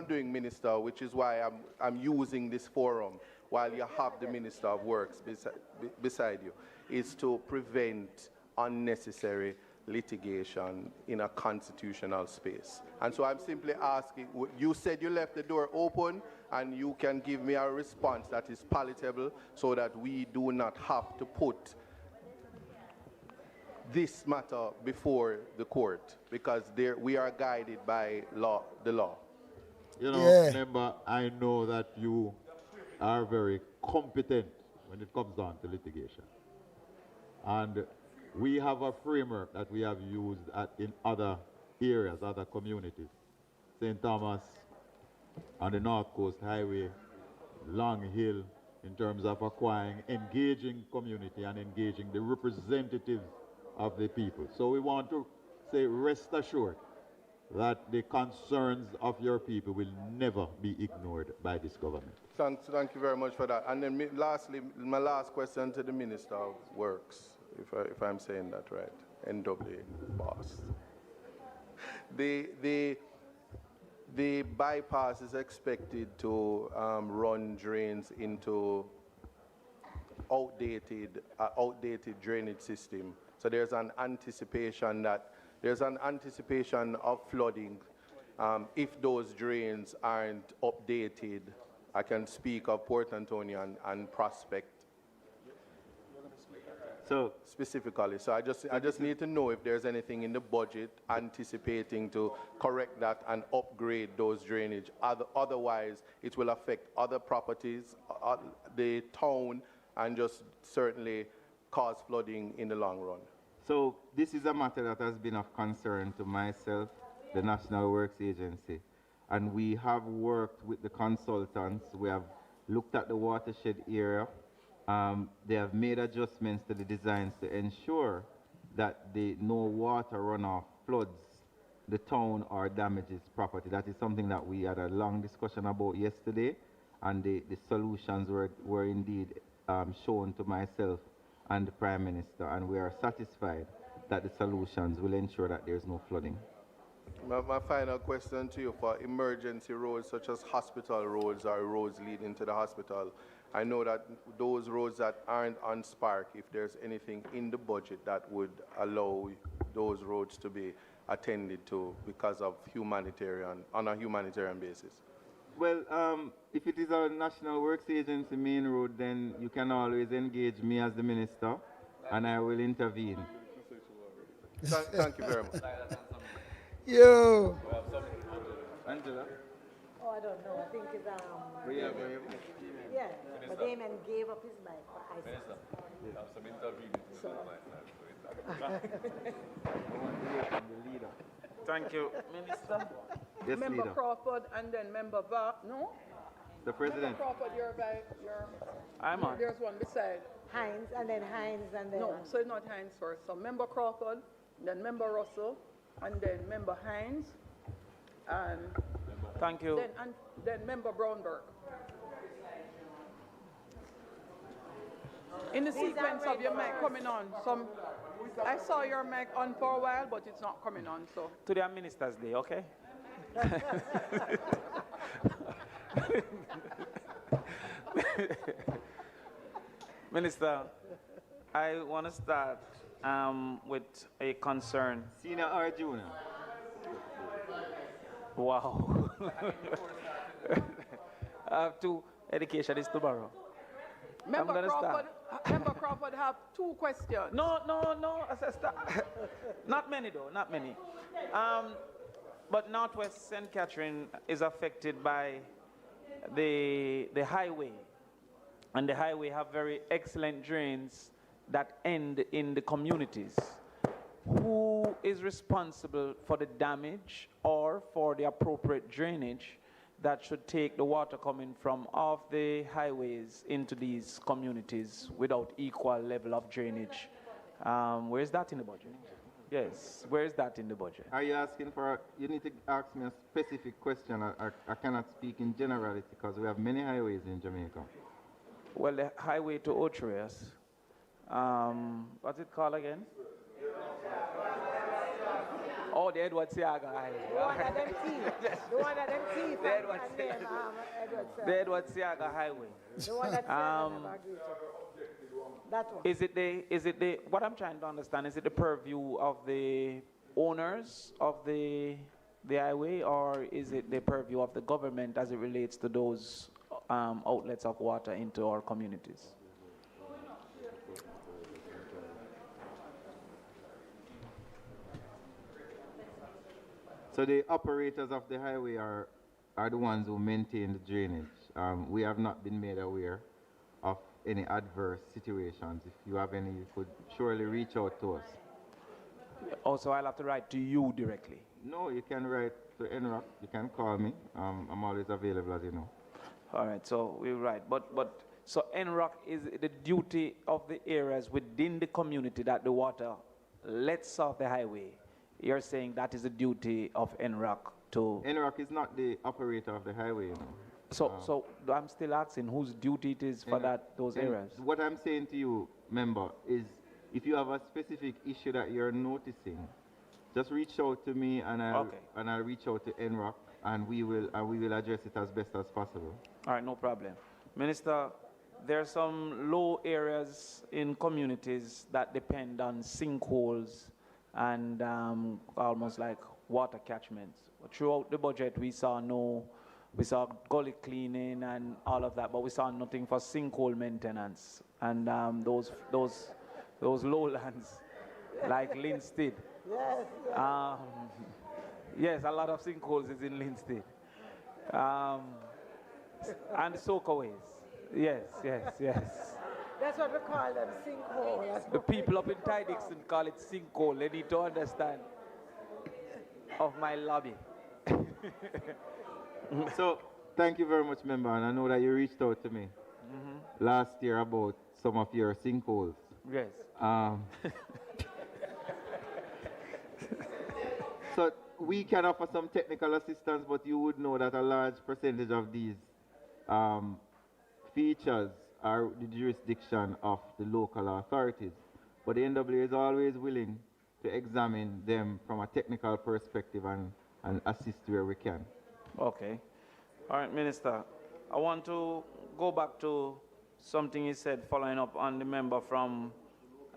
doing, Minister, which is why I'm using this forum while you have the Minister of Works beside you, is to prevent unnecessary litigation in a constitutional space. And so I'm simply asking, you said you left the door open, and you can give me a response that is palatable so that we do not have to put this matter before the court, because we are guided by the law. You know, remember, I know that you are very competent when it comes down to litigation. And we have a framework that we have used in other areas, other communities. St. Thomas, on the North Coast Highway, Long Hill, in terms of acquiring, engaging community and engaging the representatives of the people. So we want to say, rest assured that the concerns of your people will never be ignored by this government. Thank you very much for that. And then lastly, my last question to the Minister of Works, if I'm saying that right, NWA boss. The bypass is expected to run drains into outdated drainage system. So there's an anticipation of flooding if those drains aren't updated. I can speak of Port Antonio and Prospect. So specifically, so I just need to know if there's anything in the budget anticipating to correct that and upgrade those drainage. Otherwise, it will affect other properties, the town, and just certainly cause flooding in the long run. So this is a matter that has been of concern to myself the National Works Agency. And we have worked with the consultants. We have looked at the watershed area. They have made adjustments to the designs to ensure that no water runoff floods the town or damages property. That is something that we had a long discussion about yesterday, and the solutions were indeed shown to myself and the Prime Minister, and we are satisfied that the solutions will ensure that there's no flooding. My final question to you: for emergency roads such as hospital roads or roads leading to the hospital, I know that those roads that aren't on Spark, if there's anything in the budget that would allow those roads to be attended to because of on a humanitarian basis. Well, if it is a National Works Agency main road, then you can always engage me as the minister, and I will intervene. Thank you very much. Yo. Angela? Oh, I don't know. I think it's Yeah, but Damon gave up his mic for ISIS. Some intervening. Thank you, Minister. Yes, Member leader. Crawford and then Member No? The President. Member Crawford, I'm on. There's one beside. Hines and then Hines and then. No, so it's not Hines first. So Member Crawford, then Member Russell, and then Member Hines, and Thank you. then Member Brownberg. In the sequence of your mic coming on, I saw your mic on for a while, but it's not coming on. So Today on Minister's Day, okay? Minister, I want to start with a concern. Senior or junior? Wow. I have two. Education is tomorrow. Member Crawford have two questions. No, sister. Not many though, not many. But Northwest St. Catherine is affected by the highway. And the highway have very excellent drains that end in the communities. Who is responsible for the damage or for the appropriate drainage that should take the water coming from off the highways into these communities without equal level of drainage? Where is that in the budget? Yes, where is that in the budget? Are you asking for, you need to ask me a specific question. I cannot speak in generality because we have many highways in Jamaica. Well, the highway to Ochoas, what's it called again? Oh, the Edward Siaga Highway. The one that them teeth. The one that them teeth. The Edward Siaga Highway. The one that never agreed to. That one. Is it the, what I'm trying to understand, is it the purview of the owners of the highway, or is it the purview of the government as it relates to those outlets of water into our communities? So the operators of the highway are the ones who maintain the drainage. We have not been made aware of any adverse situations. If you have any, you could surely reach out to us. Also, I'll have to write to you directly. No, you can write to NROC. You can call me. I'm always available, as you know. All right, so we'll write. But so NROC is the duty of the areas within the community that the water lets off the highway. You're saying that is the duty of NROC to... NROC is not the operator of the highway, you know. So I'm still asking whose duty it is for those areas. What I'm saying to you, member, is if you have a specific issue that you're noticing, just reach out to me and I'll reach out to NROC and we will address it as best as possible. All right, no problem. Minister, there are some low areas in communities that depend on sinkholes and almost like water catchments. Throughout the budget, we saw gully cleaning and all of that, but we saw nothing for sinkhole maintenance and those lowlands like Linstead. Yes. Yes, a lot of sinkholes is in Linstead. And soakaways. Yes. That's what we call them, sinkhole. The people up in Ty Dixon call it sinkhole. They need to understand. of my lobby. So, thank you very much, member, and I know that you reached out to me last year about some of your sinkholes. Yes. So, we can offer some technical assistance, but you would know that a large percentage of these features are the jurisdiction of the local authorities. But the NWA is always willing to examine them from a technical perspective and assist where we can. Okay. All right, Minister. I want to go back to something you said following up on the member from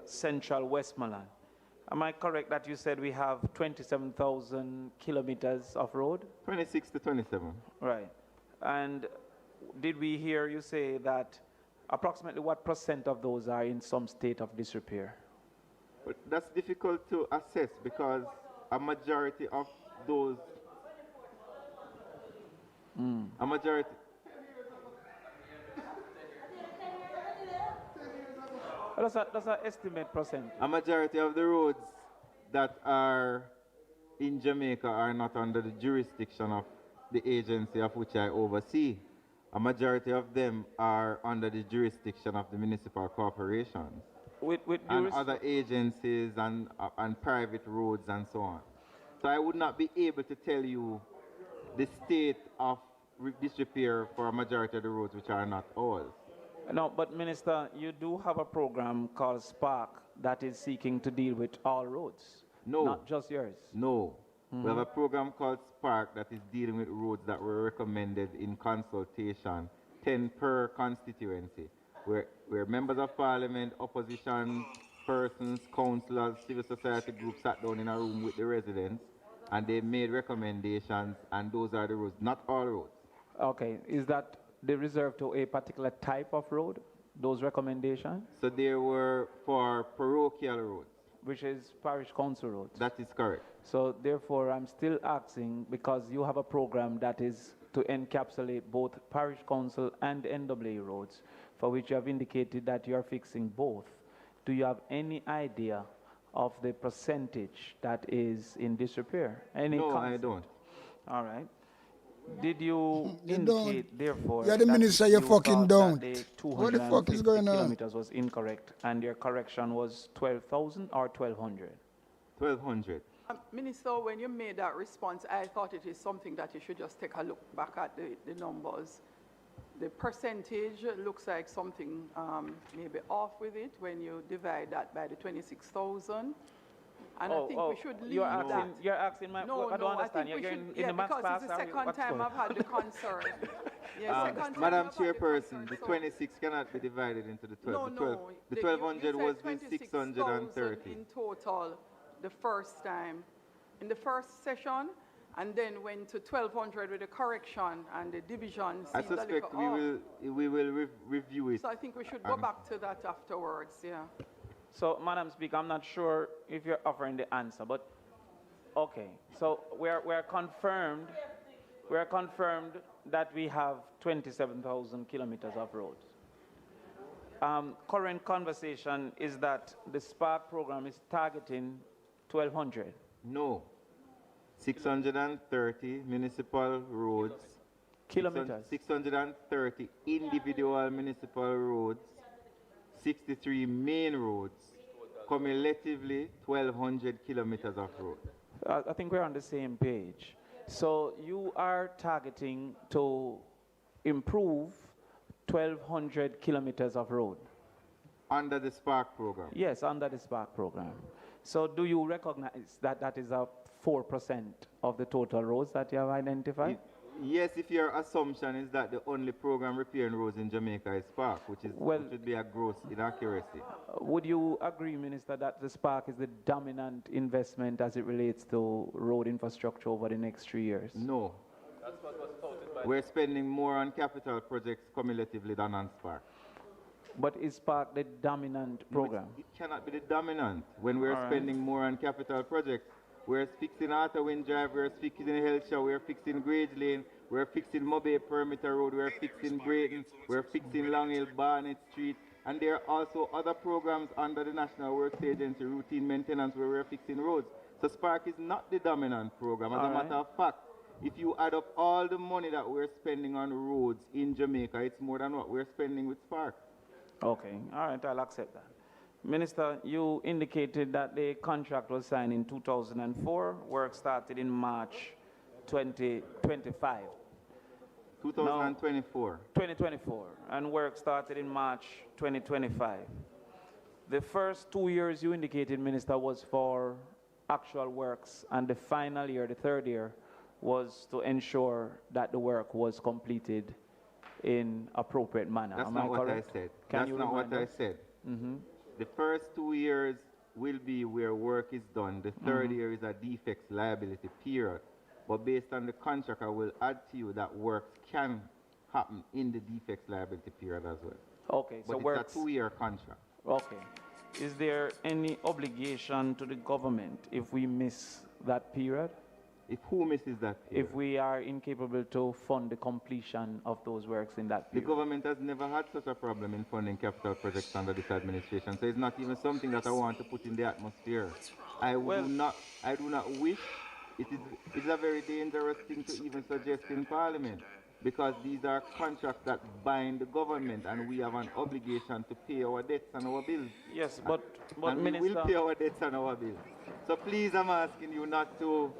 Central Westmoreland. Am I correct that you said we have 27,000 kilometers of road? 26 to 27. Right. And did we hear you say that approximately what percent of those are in some state of disrepair? But that's difficult to assess because a majority of those, a majority, that's an estimate percent. a majority of the roads that are in Jamaica are not under the jurisdiction of the agency of which I oversee. A majority of them are under the jurisdiction of the municipal corporations and other agencies and private roads and so on. So I would not be able to tell you the state of disrepair for a majority of the roads which are not ours. No, but Minister, you do have a program called Spark that is seeking to deal with all roads. No. Not just yours. No. We have a program called Spark that is dealing with roads that were recommended in consultation, 10 per constituency, where members of parliament, opposition persons, councillors, civil society groups sat down in a room with the residents and they made recommendations, and those are the roads, not all roads. Okay, is that they reserved to a particular type of road, those recommendations? So they were for parochial roads. Which is parish council roads. That is correct. So therefore, I'm still asking, because you have a program that is to encapsulate both parish council and NWA roads, for which you have indicated that you are fixing both. Do you have any idea of the percentage that is in disrepair? No, I don't. All right. Did you indicate, therefore, You're the minister, you fucking don't. What the fuck is going on? Kilometers was incorrect, and your correction was 12,000 or 1,200? 1,200. Minister, when you made that response, I thought it is something that you should just take a look back at the numbers. The percentage looks like something maybe off with it when you divide that by the 26,000. And I think we should leave that. You're asking my... No, I don't understand. I think You're we should, in the math because class. it's the second time I've had the concern. Madam Chairperson, the 26 cannot be divided into the 12. No, the 1,200 was the 630. in total the first time, in the first session, and then went to 1,200 with the correction and the division. I suspect we will review it. So I think we should go back to that afterwards, yeah. So, Madam Speaker, I'm not sure if you're offering the answer, but okay. So we're confirmed that we have 27,000 kilometers of roads. Current conversation is that the Spark program is targeting 1,200. No. 630 municipal roads. Kilometers. 630 individual municipal roads. 63 main roads, cumulatively 1,200 kilometers of road. I think we're on the same page. So you are targeting to improve 1,200 kilometers of road? Under the Spark program? Yes, under the Spark program. So do you recognize that that is a 4% of the total roads that you have identified? Yes, if your assumption is that the only program repairing roads in Jamaica is Spark, which would be a gross inaccuracy. Would you agree, Minister, that the Spark is the dominant investment as it relates to road infrastructure over the next 3 years? No. That's what was touted by... We're spending more on capital projects cumulatively than on Spark. But is Spark the dominant program? No, it cannot be the dominant. When we're spending more on capital projects, we're fixing Outerwind Drive, we're fixing Hellshire, we're fixing Grange Lane, we're fixing Mobay Perimeter Road, we're fixing Brayton, we're fixing Long Hill, Barnett Street, and there are also other programs under the National Works Agency, routine maintenance, where we're fixing roads. So Spark is not the dominant program. As All a matter right. of fact, if you add up all the money that we're spending on roads in Jamaica, it's more than what we're spending with Spark. Okay, all right, I'll accept that. Minister, you indicated that the contract was signed in 2004. Work started in March 2025. 2024. 2024, and work started in March 2025. The first 2 years you indicated, Minister, was for actual works, and the final year, the third year, was to ensure that the work was completed in appropriate manner. That's Am not I what correct? I said. Can That's you not what remind I us? said. Mm-hmm. The first 2 years will be where work is done. The third year is a defects liability period. But based on the contract, I will add to you that works can happen in the defects liability period as well. Okay, But so it's works. a 2-year contract. Okay. Is there any obligation to the government if we miss that period? If who misses that period? If we are incapable to fund the completion of those works in that The period? government has never had such a problem in funding capital projects under this administration, so it's not even something that I want to put in the atmosphere. I do not wish. It's a very dangerous thing to even suggest in Parliament, because these are contracts that bind the government, and we have an obligation to pay our debts and our bills. Yes, but and Minister, we will pay our debts and our bills. So please, I'm asking you not to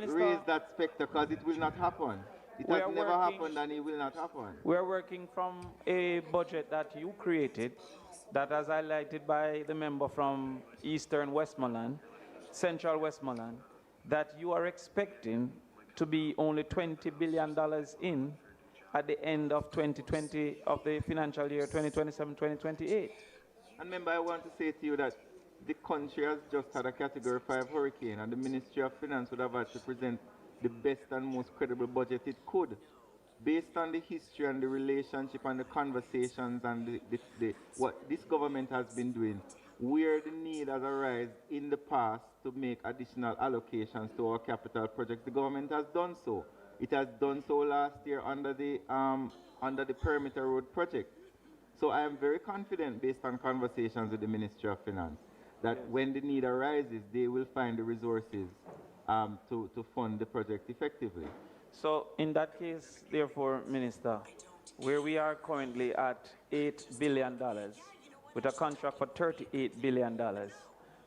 raise that specter, because it will not happen. It has never happened, and it will not happen. we are working from a budget that you created, that as highlighted by the member from Eastern Westmoreland, Central Westmoreland, that you are expecting to be only $20 billion in at the end of 2020, of the financial year 2027-2028. And remember, I want to say to you that the country has just had a Category 5 hurricane, and the Ministry of Finance would have had to present the best and most credible budget it could. Based on the history and the relationship and the conversations and what this government has been doing, where the need has arisen in the past to make additional allocations to our capital projects, the government has done so. It has done so last year under the Perimeter Road project. So I am very confident, based on conversations with the Ministry of Finance, that when the need arises, they will find the resources to fund the project effectively. So in that case, therefore, Minister, where we are currently at $8 billion, with a contract for $38 billion,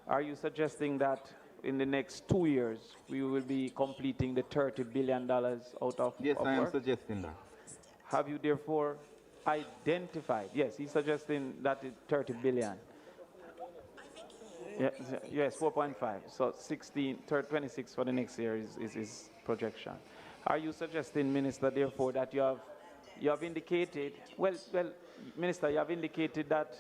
are you suggesting that in the next 2 years, we will be completing the $30 billion out of Yes, I am work? suggesting that. Have you therefore identified? Yes, he's suggesting that it's 30 billion. Yes, 4.5. So 26 for the next year is his projection. Are you suggesting, Minister, therefore, that you have indicated, well, Minister, you have indicated that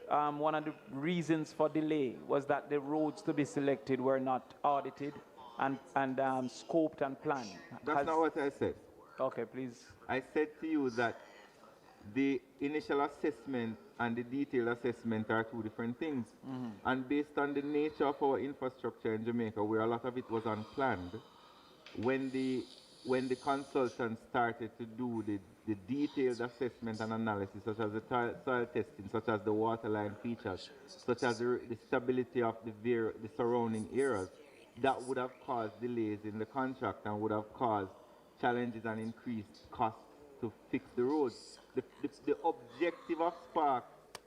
one of the reasons for delay was that the roads to be selected were not audited and scoped and planned. That's not what I said. Okay, please. I said to you that the initial assessment and the detailed assessment are two different things. And based on the nature of our infrastructure in Jamaica, where a lot of it was unplanned, when the consultants started to do the detailed assessment and analysis, such as the soil testing, such as the waterline features, such as the stability of the surrounding areas, that would have caused delays in the contract and would have caused challenges and increased costs to fix the roads. The objective of Spark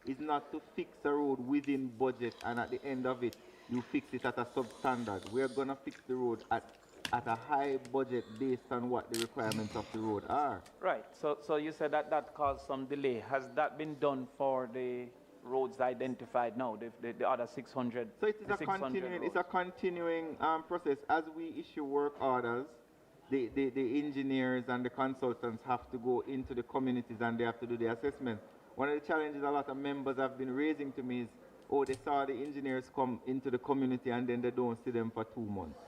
is not to fix a road within budget and at the end of it, you fix it at a substandard. We're going to fix the road at a high budget based on what the requirements of the road are. Right. So you said that caused some delay. Has that been done for the roads identified now, the other 600? So it is a continuing process. As we issue work orders, the engineers and the consultants have to go into the communities and they have to do the assessment. One of the challenges a lot of members have been raising to me is, oh, they saw the engineers come into the community and then they don't see them for 2 months.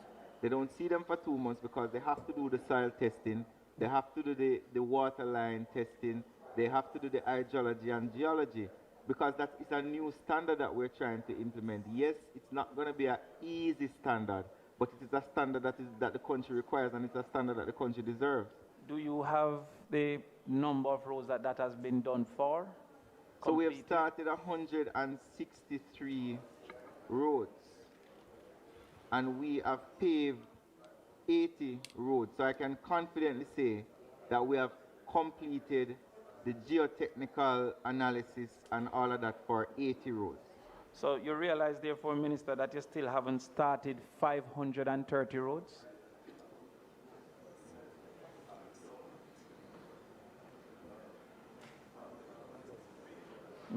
They don't see them for 2 months because they have to do the soil testing, they have to do the water line testing, they have to do the hydrology and geology, because that is a new standard that we're trying to implement. Yes, it's not going to be an easy standard, but it is a standard that the country requires, and it's a standard that the country deserves. Do you have the number of roads that has been done for? So we have started 163 roads. and we have paved 80 roads. So I can confidently say that we have completed the geotechnical analysis and all of that for 80 roads. So you realize, therefore, Minister, that you still haven't started 530 roads?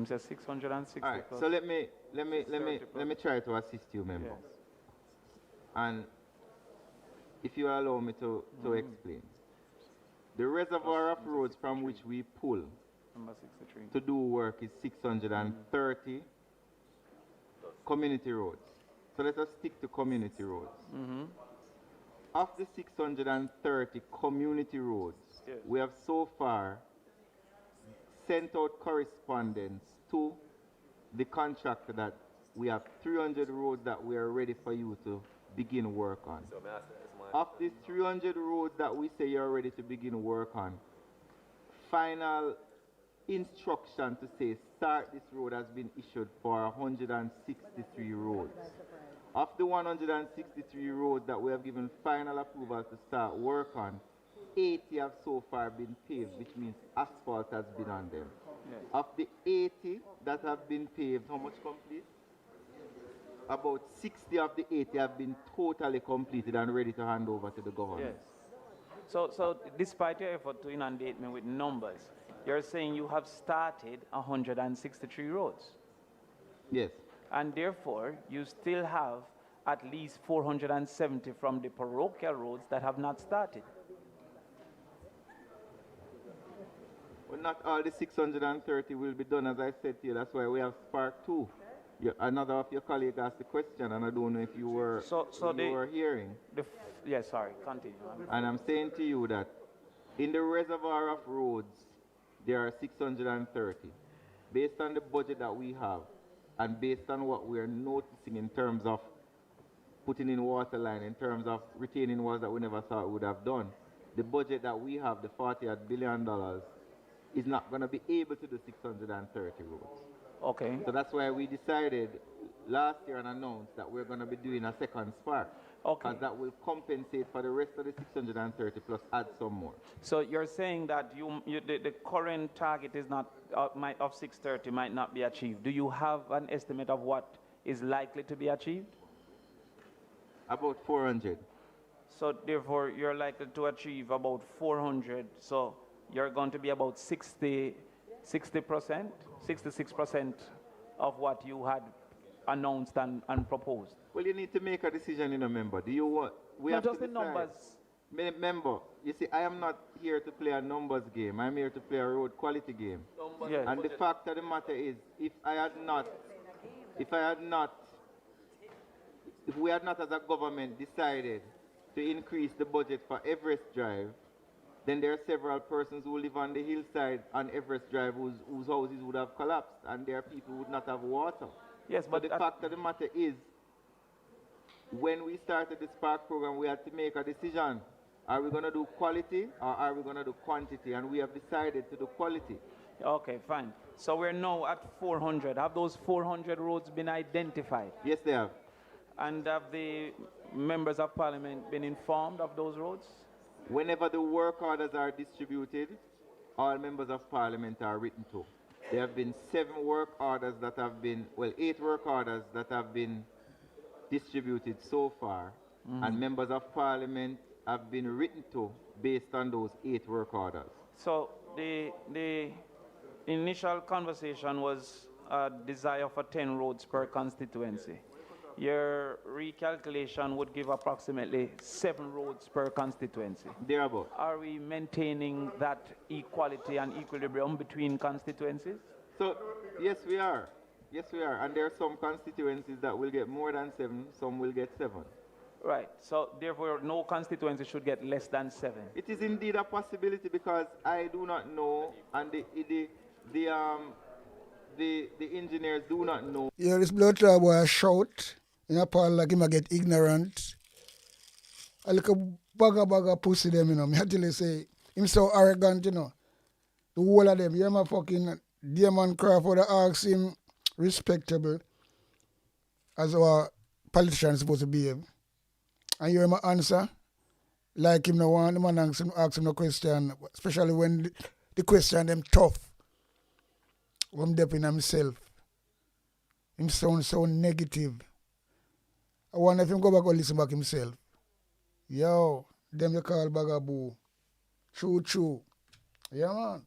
It says 660. All right, so let me try to assist you, member. Yes. And if you allow me to explain. The reservoir of roads from which we pull Number 63. to do work is 630 community roads. So let us stick to community roads. Of the 630 community roads, Yes. we have so far sent out correspondence to the contractor that we have 300 roads that we are ready for you to begin work on. Of these 300 roads that we say you're ready to begin work on, final instruction to say start this road has been issued for 163 roads. Of the 163 roads that we have given final approval to start work on, 80 have so far been paved, which means asphalt has been on them. Yes. Of the 80 that have been paved, how much complete? About 60 of the 80 have been totally completed and ready to hand over to the government. Yes. So despite your effort to inundate me with numbers, you're saying you have started 163 roads. Yes. And therefore, you still have at least 470 from the parochial roads that have not started. Well, not all the 630 will be done, as I said to you. That's why we have Spark 2. Another of your colleagues asked the question, and I don't know if you were, were hearing. Yes, sorry, continue. And I'm saying to you that in the reservoir of roads, there are 630. Based on the budget that we have, and based on what we're noticing in terms of putting in water line, in terms of retaining walls that we never thought we would have done, the budget that we have, the $48 billion, is not going to be able to do 630 roads. Okay. So that's why we decided last year and announced that we're going to be doing a second Spark. Okay. Because that will compensate for the rest of the 630 plus add some more. So you're saying that the current target is not of 630 might not be achieved. Do you have an estimate of what is likely to be achieved? About 400. So therefore, you're likely to achieve about 400. So you're going to be about 60%, 66% of what you had announced and proposed. Well, you need to make a decision, member. Do you want? We have just to the decide. numbers. Member, you see, I am not here to play a numbers game. I'm here to play a road quality game. Yes. And the fact of the matter is, if we had not as a government decided to increase the budget for Everest Drive, then there are several persons who live on the hillside on Everest Drive whose houses would have collapsed, and there are people who would not have water. Yes, but the fact of the matter is, when we started the Spark program, we had to make a decision. Are we going to do quality or are we going to do quantity? And we have decided to do quality. Okay, fine. So we're now at 400. Have those 400 roads been identified? Yes, they have. And have the members of parliament been informed of those roads? Whenever the work orders are distributed, all members of parliament are written to. There have been 8 work orders that have been distributed so far, and members of parliament have been written to based on those 8 work orders. So the initial conversation was a desire for 10 roads per constituency. Your recalculation would give approximately 7 roads per constituency. Thereabout. Are we maintaining that equality and equilibrium between constituencies? So, yes, we are. Yes, we are. And there are some constituencies that will get more than 7, some will get 7. Right. So, therefore, no constituency should get less than 7. It is indeed a possibility because I do not know, and the engineers do not know. Yeah, this blood trial boy shout. In a part like him I get ignorant. I look a bagger pussy them, Me actually say, him so arrogant, The whole of them. Yeah, my fucking Damon Crawford ask him respectable as our politicians supposed to behave. and you hear my answer, like him no want the man ask him no question, especially when the question them tough. I'm deep in himself. Him sound so negative. I wonder if him go back and listen back himself. Yo, them you call bagaboo. True. Yeah, man.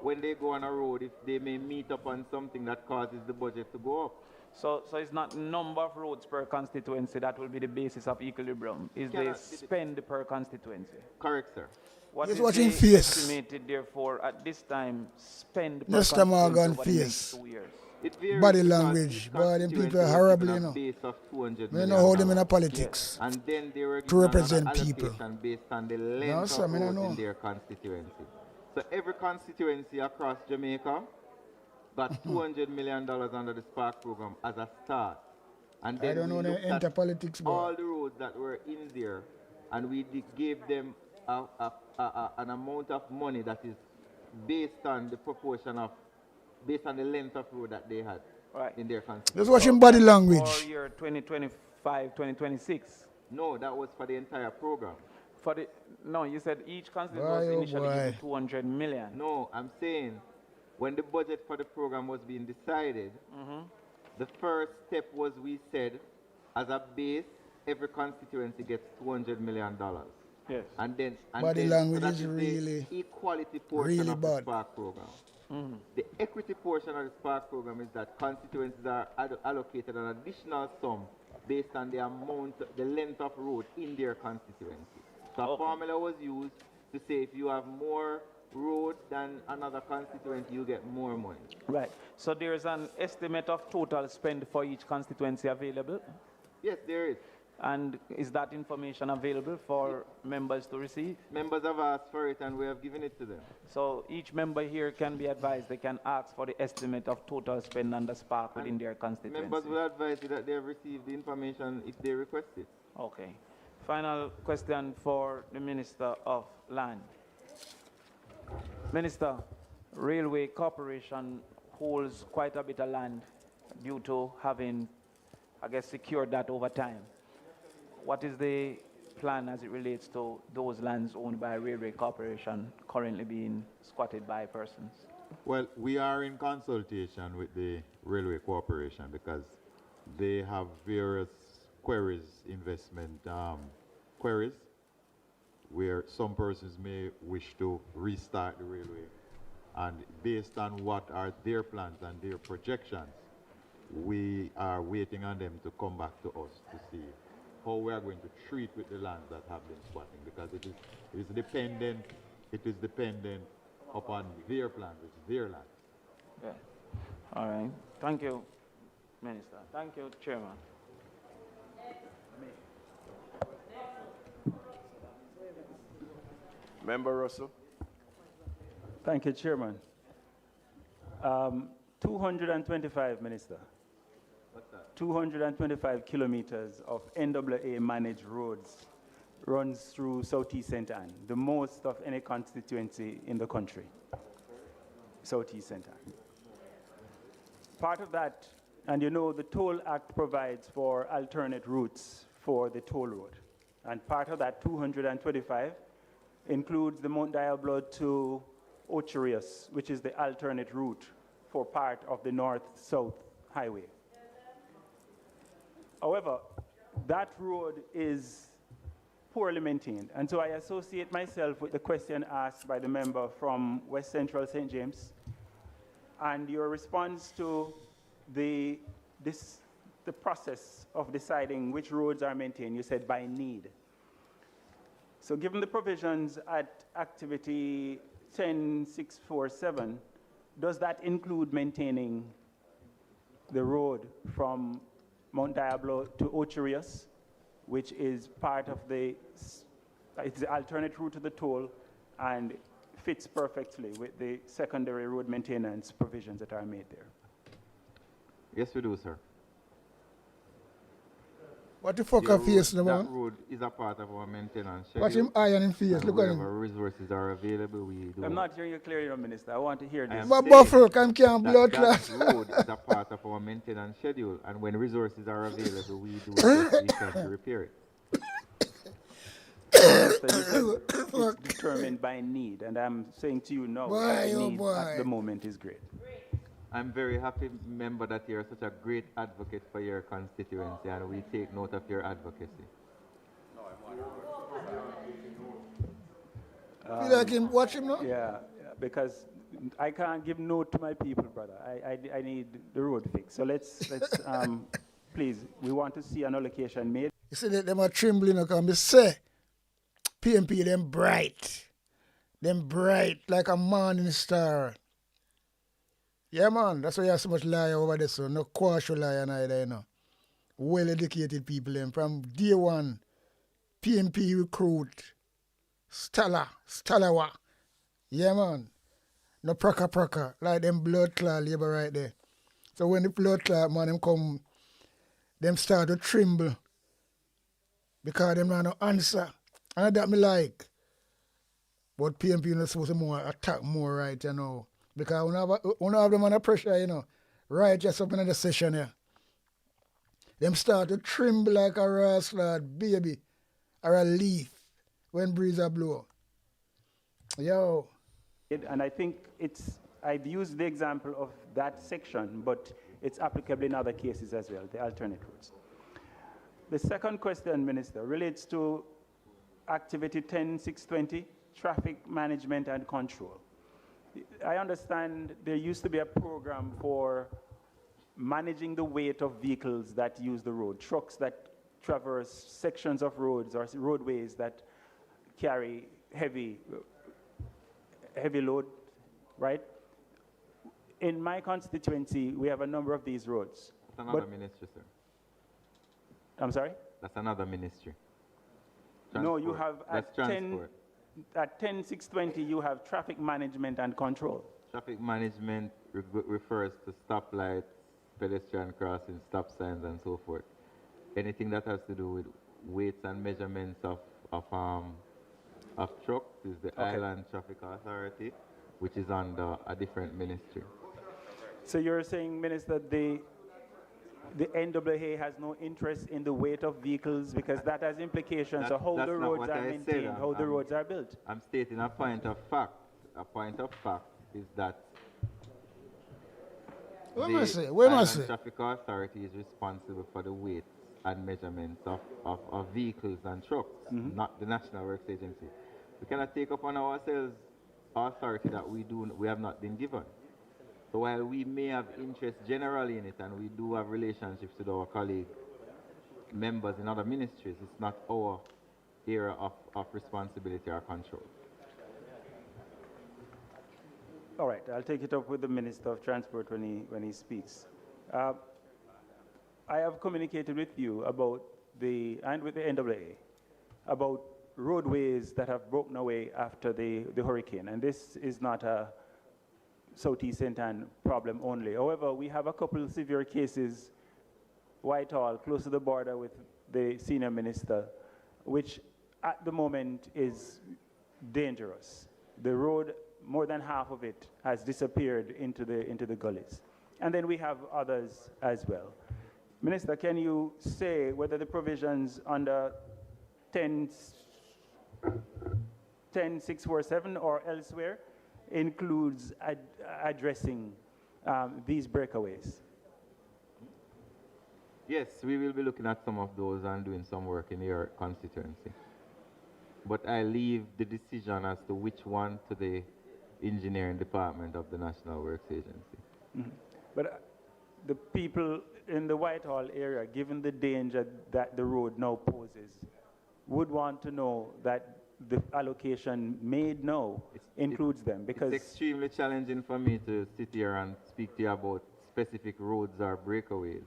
When they go on a road, if they may meet up on something that causes the budget to go up. So it's not number of roads per constituency that will be the basis of equilibrium. Is the spend per constituency. Correct, sir. What He's is watching the face. estimated, therefore, at this time, spend per Mr. Morgan constituency over the next face. 2 years? Body language. Boy, them people are horrible, you know. I know how them in a politics. And then they were to given represent another people. allocation based on the length No, sir, of me no roads know. in their constituency. So every constituency across Jamaica got $200 million under the Spark program as a start. And then I don't know we the looked at enter politics, boy. all the roads that were in there, and we gave them an amount of money that is based on the proportion of, based on the length of road that they had in their constituency. Just watching body language. For year 2025, 2026? No, that was for the entire program. No, you said each constituency Boy, was oh initially boy. given 200 million. No, I'm saying when the budget for the program was being decided, the first step was we said, as a base, every constituency gets $200 million. Yes. And then Body then, language that is the really, equality portion really of the bad. Spark program. The equity portion of the Spark program is that constituencies are allocated an additional sum based on the amount, the length of road in their constituency. So a formula was used to say if you have more road than another constituency, you get more money. Right. So there's an estimate of total spend for each constituency available? Yes, there is. And is that information available for members to receive? Members have asked for it and we have given it to them. So each member here can be advised, they can ask for the estimate of total spend under Spark within their constituency. Members will advise you that they have received the information if they request it. Okay. Final question for the Minister of Land. Minister, Railway Corporation holds quite a bit of land due to having, I guess, secured that over time. What is the plan as it relates to those lands owned by Railway Corporation currently being squatted by persons? Well, we are in consultation with the Railway Corporation because they have various queries, investment queries, where some persons may wish to restart the railway. And based on what are their plans and their projections, we are waiting on them to come back to us to see how we are going to treat with the lands that have been squatting, because it is dependent upon their plans, it's their land. Yeah. All right. Thank you, Minister. Thank you, Chairman. Member Russell. Thank you, Chairman. 225, Minister. What's that? 225 kilometers of NAA managed roads runs through Southeast St. Anne, the most of any constituency in the country. Southeast St. Anne. Part of that, and you know, the Toll Act provides for alternate routes for the toll road. And part of that 225 includes the Mount Diablo to Ocherius, which is the alternate route for part of the north-south highway. However, that road is poorly maintained, and so I associate myself with the question asked by the member from West Central St. James, and your response to the process of deciding which roads are maintained. You said by need. So given the provisions at activity 10647, does that include maintaining the road from Mount Diablo to Ocherius, which is part of it's the alternate route to the toll and fits perfectly with the secondary road maintenance provisions that are made there? Yes, we do, sir. What the fuck The a face, no that man? road is a part of our maintenance Watch schedule. him eye on him face. And Look at wherever him. resources are available, we do. I'm not hearing you clearly, Your Minister. I want to hear I this. am But saying buffalo can blood that clot. road is a part of our maintenance schedule, and when resources are available, we do the best we can to repair it. So you said it's determined by need, and I'm saying to you now that the need at the moment is great. I'm very happy, member, that you're such a great advocate for your constituency, and we take note of your advocacy. You like him? Watch him now? Yeah, because I can't give no to my people, brother. I need the road fixed. So let's please, we want to see an allocation made. You see that them are trembling, because me say, PMP, them bright like a morning star. Yeah, man, that's why you have so much liar over there, so no quash liar neither, you know. Well-educated people, them from day one, PMP recruit, Stalawa. Yeah, man. No praka, like them blood clot labor right there. So when the blood clot, man, them come, them start to tremble because them not no answer. And that me like. But PMP not supposed to more attack more right, you know. Because we have them under pressure, you know. Right just up in the session here. Them start to tremble like a rascal baby or a leaf when breeze are blow. Yo. And I think I've used the example of that section, but it's applicable in other cases as well, the alternate routes. The second question, Minister, relates to activity 10.620, traffic management and control. I understand there used to be a program for managing the weight of vehicles that use the road, trucks that traverse sections of roads or roadways that carry heavy load, right? In my constituency, we have a number of these roads. That's another ministry, sir. I'm sorry? That's another ministry. No, you have That's at 10.620, you have traffic management and control. Traffic management refers to stoplights, pedestrian crossings, stop signs, and so forth. Anything that has to do with weights and measurements of trucks is the Island Traffic Authority, which is under a different ministry. So you're saying, Minister, the NAA has no interest in the weight of vehicles because that has implications of how the roads are maintained, how the roads are built. I'm stating a point of fact. A point of fact is that the Island Traffic Authority is responsible for the weight and measurements of vehicles and trucks, not the National Works Agency. We cannot take upon ourselves authority that we have not been given. So while we may have interest generally in it, and we do have relationships with our colleague members in other ministries, it's not our area of responsibility or control. All right, I'll take it up with the Minister of Transport when he speaks. I have communicated with you about and with the NAA about roadways that have broken away after the hurricane, and this is not a Southeast St. Anne problem only. However, we have a couple of severe cases, Whitehall, close to the border with the senior minister, which at the moment is dangerous. The road, more than half of it has disappeared into the gullies. And then we have others as well. Minister, can you say whether the provisions under 10.647 or elsewhere includes addressing these breakaways? Yes, we will be looking at some of those and doing some work in your constituency. But I leave the decision as to which one to the engineering department of the National Works Agency. Mm-hmm. But the people in the Whitehall area, given the danger that the road now poses, would want to know that the allocation made now includes them, because it's extremely challenging for me to sit here and speak to you about specific roads or breakaways.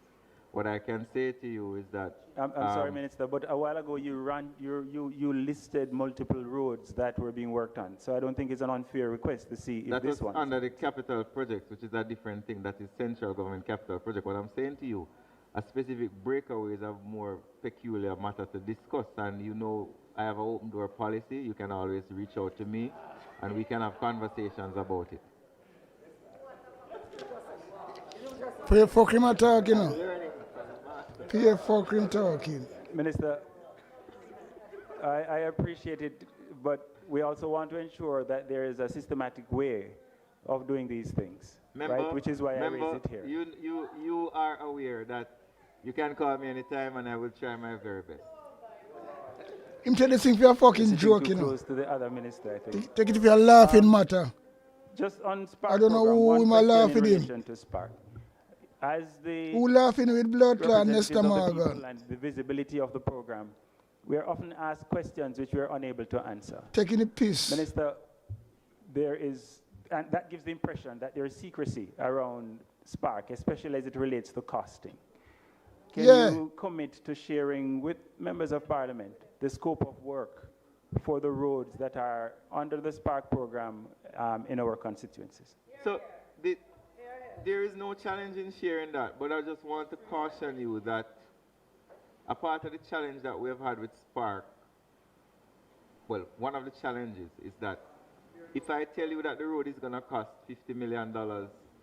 What I can say to you is that I'm sorry, Minister, but a while ago you listed multiple roads that were being worked on. So I don't think it's an unfair request to see if this one. That was under the capital project, which is a different thing. That is central government capital project. What I'm saying to you, a specific breakaway is a more peculiar matter to discuss. And you know, I have an open door policy. You can always reach out to me and we can have conversations about it. Pay for him a talking now. Pay for him talking. Minister, I appreciate it, but we also want to ensure that there is a systematic way of doing these things, right? Which is why I raise it here. You are aware that you can call me anytime and I will try my very best. Him tell this thing for a fucking joke, you know. Close to the other minister, I think. Take it if you're laughing matter. Just on Spark I don't know who am I laughing him. To Spark. As the who laughing with blood clot, Nesta Morgan? And the visibility of the program, we are often asked questions which we are unable to answer. Taking the piss. Minister, there is, and that gives the impression that there is secrecy around Spark, especially as it relates to costing. Can you commit to sharing with members of Parliament the scope of work for the roads that are under the Spark program in our constituencies? So there is no challenge in sharing that, but I just want to caution you that a part of the challenge that we have had with Spark, well, one of the challenges is that if I tell you that the road is going to cost $50 million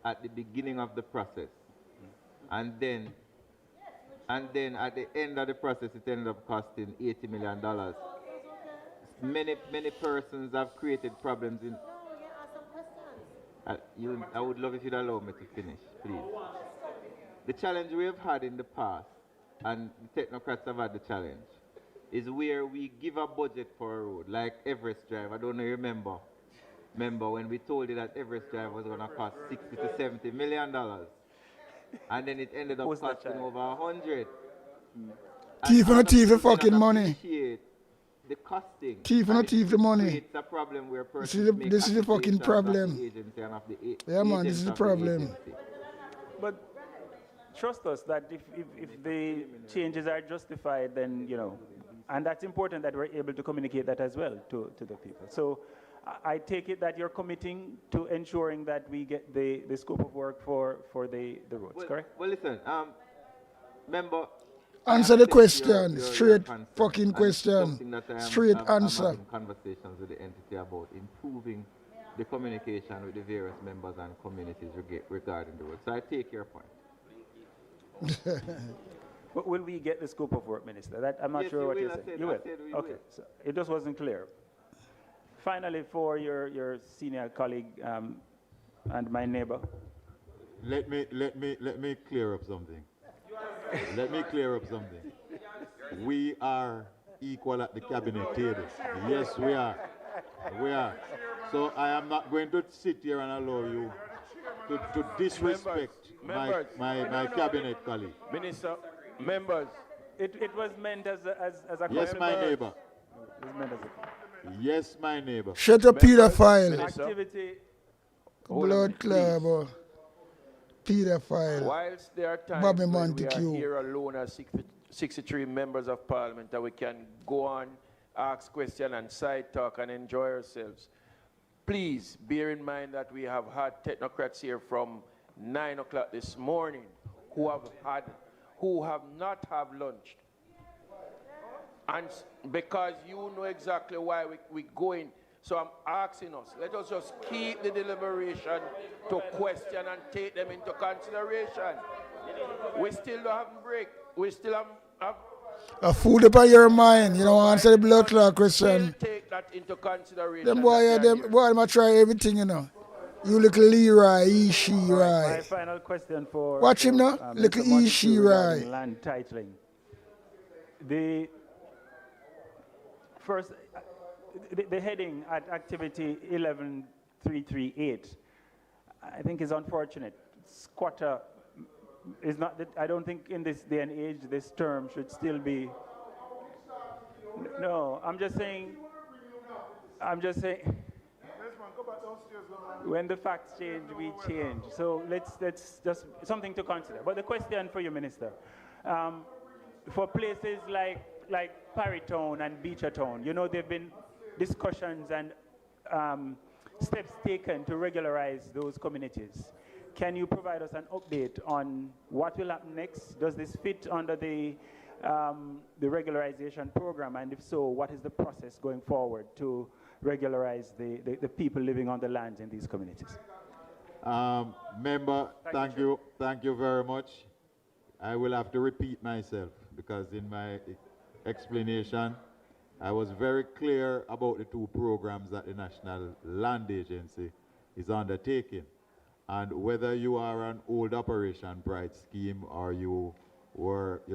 at the beginning of the process, and then at the end of the process it ended up costing $80 million, many persons have created problems in... I would love if you'd allow me to finish, please. The challenge we have had in the past, and the technocrats have had the challenge, is where we give a budget for a road, like Everest Drive. I don't know, you remember when we told you that Everest Drive was going to cost $60 to $70 million, and then it ended up costing over 100. Thief and thief the fucking money. The costing. Thief and thief the money. It's a problem where this is the fucking problem. Yeah, man, this is the problem. But trust us that if the changes are justified, then, you know, and that's important that we're able to communicate that as well to the people. So I take it that you're committing to ensuring that we get the scope of work for the roads, correct? Well, listen, member... Answer the question, straight fucking question, straight answer. I'm having conversations with the entity about improving the communication with the various members and communities regarding the road. So I take your point. But will we get the scope of work, Minister? That, I'm not sure what you're saying. You will? Okay, so it just wasn't clear. Finally, for your senior colleague and my neighbor. Let me clear up something. Let me clear up something. We are equal at the cabinet table. Yes, we are. We are. So I am not going to sit here and allow you to disrespect my cabinet colleague. Minister, members. It was meant as a yes, my neighbor. Yes, my neighbor. Shut up, pedophile. Activity. Blood club. Pedophile. Whilst there are times Bobby when Montague. we are here alone as 63 members of Parliament that we can go on, ask questions and side talk and enjoy ourselves, please bear in mind that we have had technocrats here from 9 o'clock this morning who have not have lunch. And because you know exactly why we going. So I'm asking us, let us just keep the deliberation to question and take them into consideration. We still don't have a break. We still have a food up on your mind. You don't answer the blood clot question. Take that into consideration. Them boy might try everything, you know. You little Leroy, he, right. My final question for... Watch him now, little he, right. Land titling. The first... The heading at activity 11338, I think, is unfortunate. Squatter is not that. I don't think in this day and age this term should still be. No, I'm just saying. When the facts change, we change. So let's just something to consider. But the question for you, Minister, for places like Parrytown and Beechertown, you know, they've been discussions and steps taken to regularize those communities. can you provide us an update on what will happen next? Does this fit under the regularization program? And if so, what is the process going forward to regularize the people living on the lands in these communities? Member, thank you very much. I will have to repeat myself because in my explanation, I was very clear about the two programs that the National Land Agency is undertaking. And whether you are an old Operation Pride scheme or you're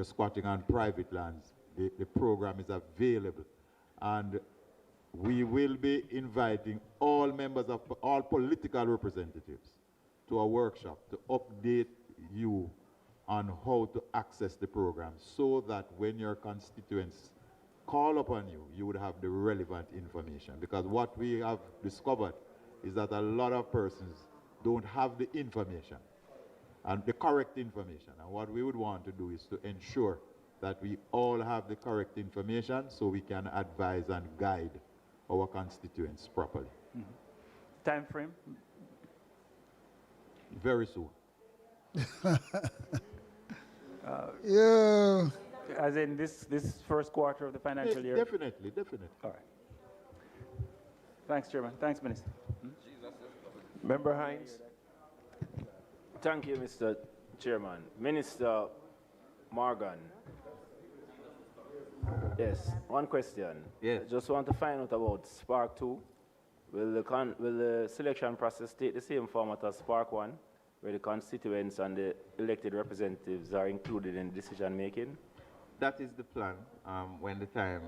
squatting on private lands, the program is available. And we will be inviting all members of all political representatives to a workshop to update you on how to access the program so that when your constituents call upon you, you would have the relevant information. Because what we have discovered is that a lot of persons don't have the information and the correct information. And what we would want to do is to ensure that we all have the correct information so we can advise and guide our constituents properly. Time frame? Very soon. Yeah. As in this first quarter of the financial year? Definitely. All right. Thanks, Chairman. Thanks, Minister. Member Hines. Thank you, Mr. Chairman. Minister Morgan. Yes, one question. Yes. I just want to find out about Spark 2. Will the selection process take the same format as Spark 1, where the constituents and the elected representatives are included in decision making? That is the plan when the time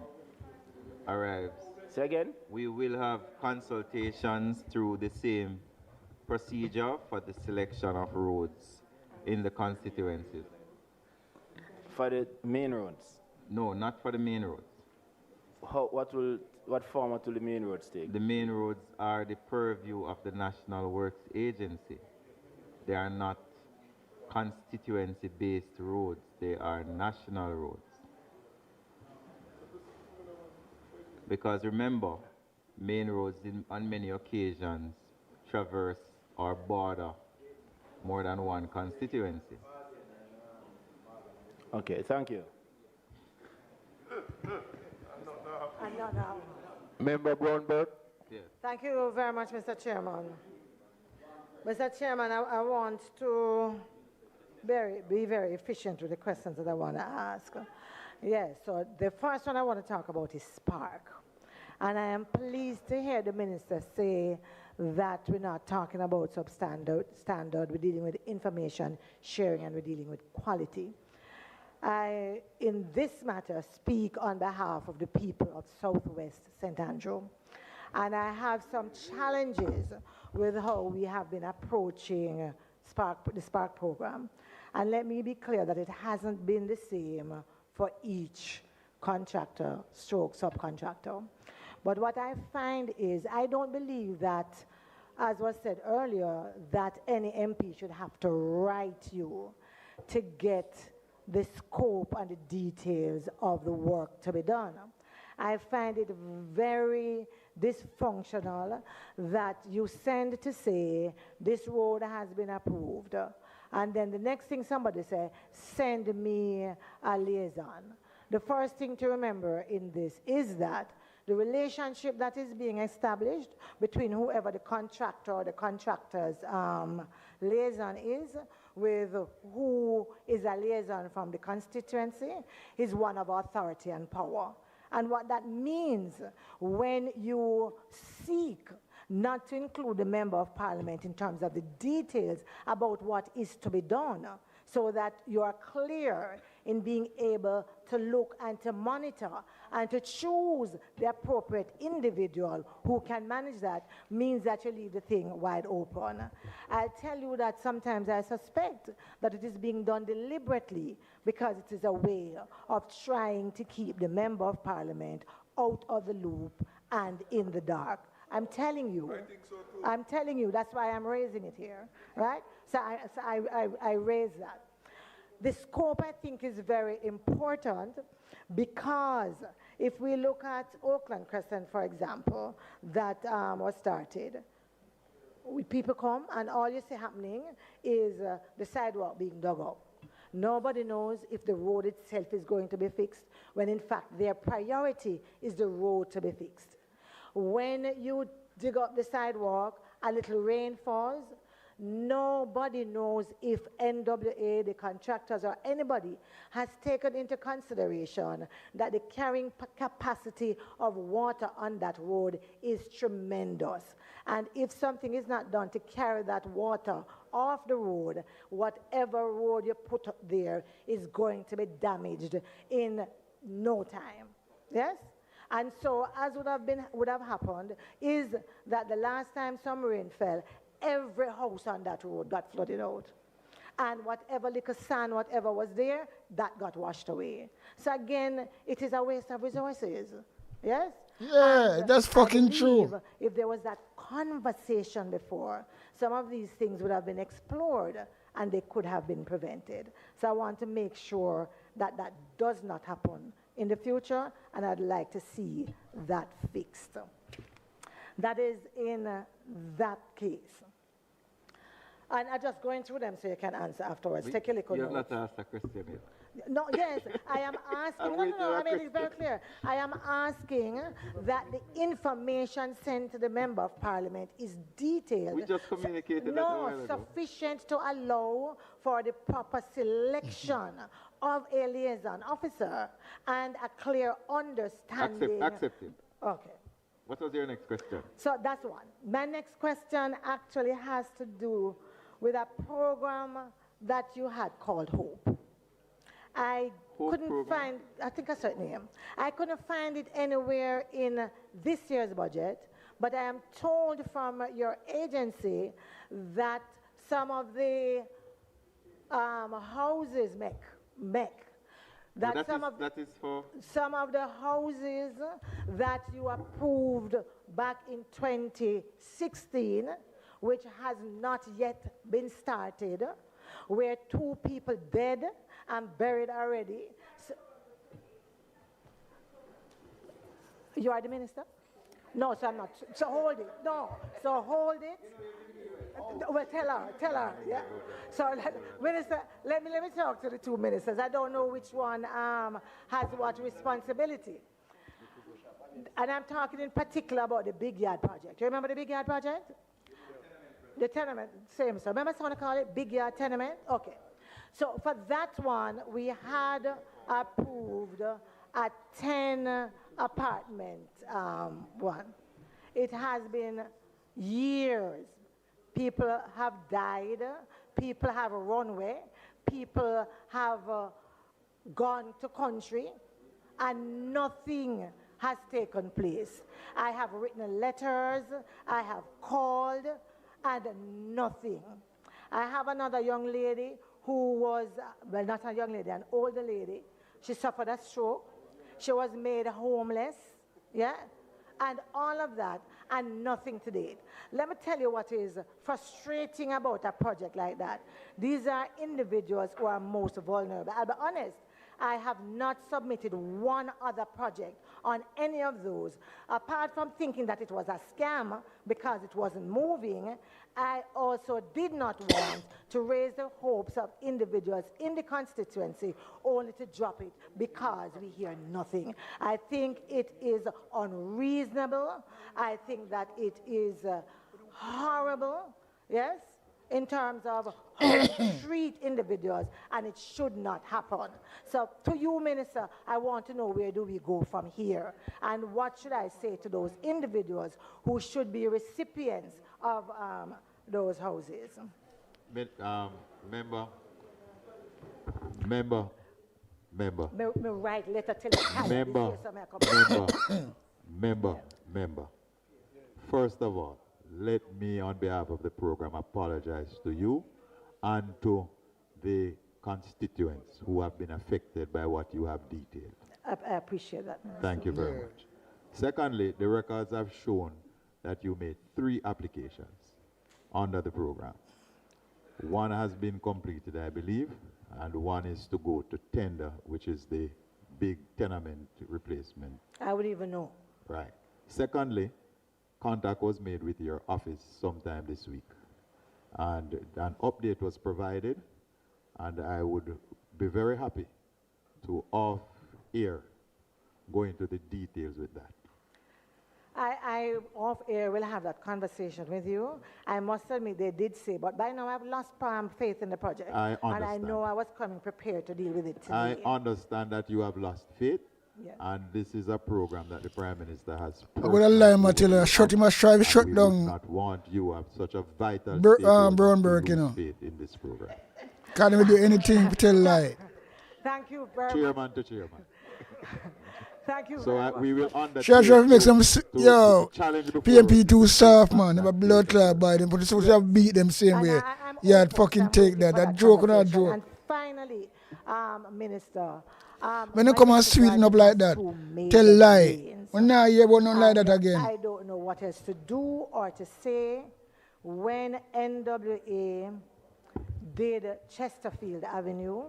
arrives. Say again? We will have consultations through the same procedure for the selection of roads in the constituencies. For the main roads? No, not for the main roads. What format will the main roads take? The main roads are the purview of the National Works Agency. They are not constituency-based roads. They are national roads. Because remember, main roads on many occasions traverse or border more than one constituency. Okay, thank you. Member Brownberg. Yes. Thank you very much, Mr. Chairman. Mr. Chairman, I want to be very efficient with the questions that I want to ask. Yes, so the first one I want to talk about is Spark. And I am pleased to hear the minister say that we're not talking about substandard, we're dealing with information sharing and we're dealing with quality. I, in this matter, speak on behalf of the people of Southwest St. Andrew. And I have some challenges with how we have been approaching the Spark program. And let me be clear that it hasn't been the same for each contractor stroke subcontractor. But what I find is I don't believe that, as was said earlier, that any MP should have to write you to get the scope and the details of the work to be done. I find it very dysfunctional that you send to say this road has been approved, and then the next thing somebody say, send me a liaison. The first thing to remember in this is that the relationship that is being established between whoever the contractor or the contractor's liaison is with who is a liaison from the constituency is one of authority and power. And what that means when you seek not to include the member of parliament in terms of the details about what is to be done, so that you are clear in being able to look and to monitor and to choose the appropriate individual who can manage that, means that you leave the thing wide open. I'll tell you that sometimes I suspect that it is being done deliberately because it is a way of trying to keep the member of parliament out of the loop and in the dark. I'm telling you. I think so too. I'm telling you, that's why I'm raising it here, right? So I raise that. The scope, I think, is very important because if we look at Oakland Crescent, for example, that was started, people come and all you see happening is the sidewalk being dug up. Nobody knows if the road itself is going to be fixed, when in fact their priority is the road to be fixed. When you dig up the sidewalk, a little rain falls, nobody knows if NWA, the contractors, or anybody has taken into consideration that the carrying capacity of water on that road is tremendous. And if something is not done to carry that water off the road, whatever road you put up there is going to be damaged in no time. Yes? And so, as would have happened, is that the last time some rain fell, every house on that road got flooded out. And whatever little sand, whatever was there, that got washed away. So again, it is a waste of resources. Yes? Yeah, that's fucking true. If there was that conversation before, some of these things would have been explored and they could have been prevented. So I want to make sure that that does not happen in the future, and I'd like to see that fixed. That is in that case. And I'm just going through them so you can answer afterwards. Take a look. You have not asked a question yet. No, yes, I am asking. No, I made it very clear. I am asking that the information sent to the Member of Parliament is detailed. We just communicated that a while ago. Sufficient to allow for the proper selection of a liaison officer and a clear understanding. Accepted. Okay. What was your next question? So that's one. My next question actually has to do with a program that you had called Hope. I couldn't find, I think a certain name. I couldn't find it anywhere in this year's budget, but I am told from your agency that some of the houses that some of the houses that you approved back in 2016, which has not yet been started, where 2 people dead and buried already. So, you are the minister? No, so I'm not. So hold it. No. So hold it. Well, tell her, yeah. So, Minister, let me talk to the 2 ministers. I don't know which one has what responsibility. And I'm talking in particular about the Big Yard project. You remember the Big Yard project? The tenement, same. So remember someone called it Big Yard tenement? Okay. So for that one, we had approved a 10 apartment one. It has been years. People have died, people have run away, people have gone to country, and nothing has taken place. I have written letters, I have called, and nothing. I have another young lady who was, well, not a young lady, an older lady. She suffered a stroke. She was made homeless, yeah? And all of that, and nothing to date. Let me tell you what is frustrating about a project like that. These are individuals who are most vulnerable. I'll be honest, I have not submitted one other project on any of those. Apart from thinking that it was a scam because it wasn't moving, I also did not want to raise the hopes of individuals in the constituency only to drop it because we hear nothing. I think it is unreasonable. I think that it is horrible, yes, in terms of how we treat individuals, and it should not happen. So to you, Minister, I want to know, where do we go from here? And what should I say to those individuals who should be recipients of those houses? Member. Me write letter till Member. First of all, let me, on behalf of the program, apologize to you and to the constituents who have been affected by what you have detailed. I appreciate that. Thank you very much. Secondly, the records have shown that you made 3 applications under the program. 1 has been completed, I believe, and 1 is to go to tender, which is the big tenement replacement. I would even know. Right. Secondly, contact was made with your office sometime this week, and an update was provided, and I would be very happy to off air go into the details with that. I off air will have that conversation with you. I must admit they did say, but by now I've lost faith in the project. I understand. And I know I was coming prepared to deal with it today. I understand that you have lost faith, Yes. and this is a program that the Prime Minister has. I'm going to lie, Matilda. Shut him, shut We down. would not want you have such a vital Brownberg, you know. faith in this program. Can't even do anything to tell lie. Thank you very Chairman much. to chairman. Thank you So very much. we will undertake Sure, make some, to challenge the PMP too soft, man. Never blood clot by them, but it's supposed to have beat them same way. Yeah, fucking take that. That joke or not joke. And finally, Minister, When you come and sweeten up like that, tell lie. When now hear about nothing like that again. I don't know what else to do or to say when NWA did Chesterfield Avenue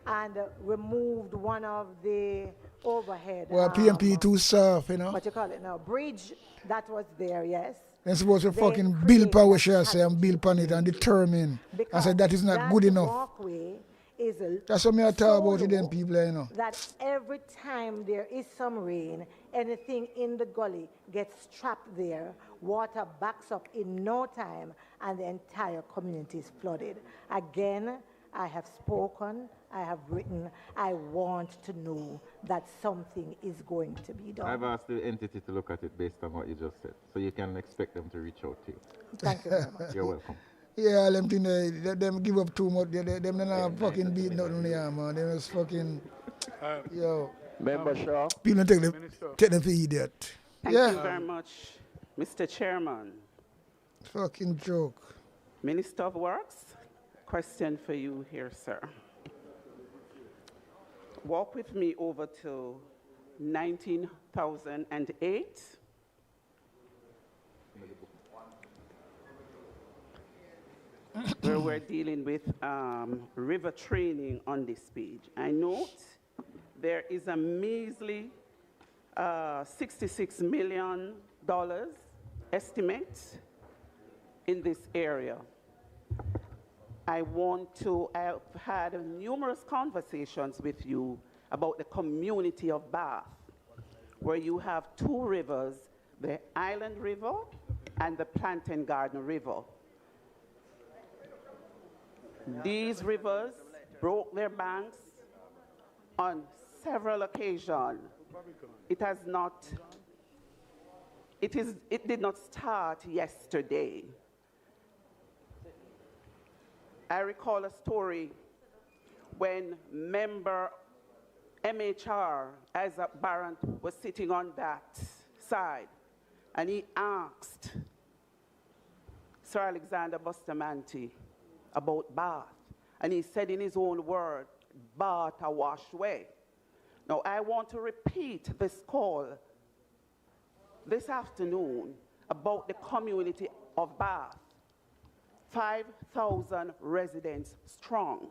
and removed one of the overhead. Well, PMP too soft, you know. What you call it now? Bridge that was there, yes. They're supposed to They fucking build power, shall I say, and created build on it and determine. I because said that is not that good enough. walkway is That's what me I talk about to so them low people, you know. that every time there is some rain, anything in the gully gets trapped there, water backs up in no time, and the entire community is flooded. Again, I have spoken, I have written, I want to know that something is going to be done. I've asked the entity to look at it based on what you just said, so you can expect them to reach out to you. Thank you very much. You're welcome. Yeah, them think them give up too much. Them not fucking beat nothing there, man. Them just fucking, yo. Member Shaw. People take them for idiot. Thank Yeah. you very much, Mr. Chairman. Fucking joke. Minister of Works, question for you here, sir. Walk with me over to 19,008. Where we're dealing with river training on this page. I note there is a measly $66 million estimate in this area. I've had numerous conversations with you about the community of Bath, where you have two rivers, the Island River and the Plantain Garden River. These rivers broke their banks on several occasions. It did not start yesterday. I recall a story when member MHR, Isaac Barrett, was sitting on that side, and he asked Sir Alexander Bustamante about Bath, and he said in his own word, Bath a wash way. Now I want to repeat this call this afternoon about the community of Bath, 5,000 residents strong.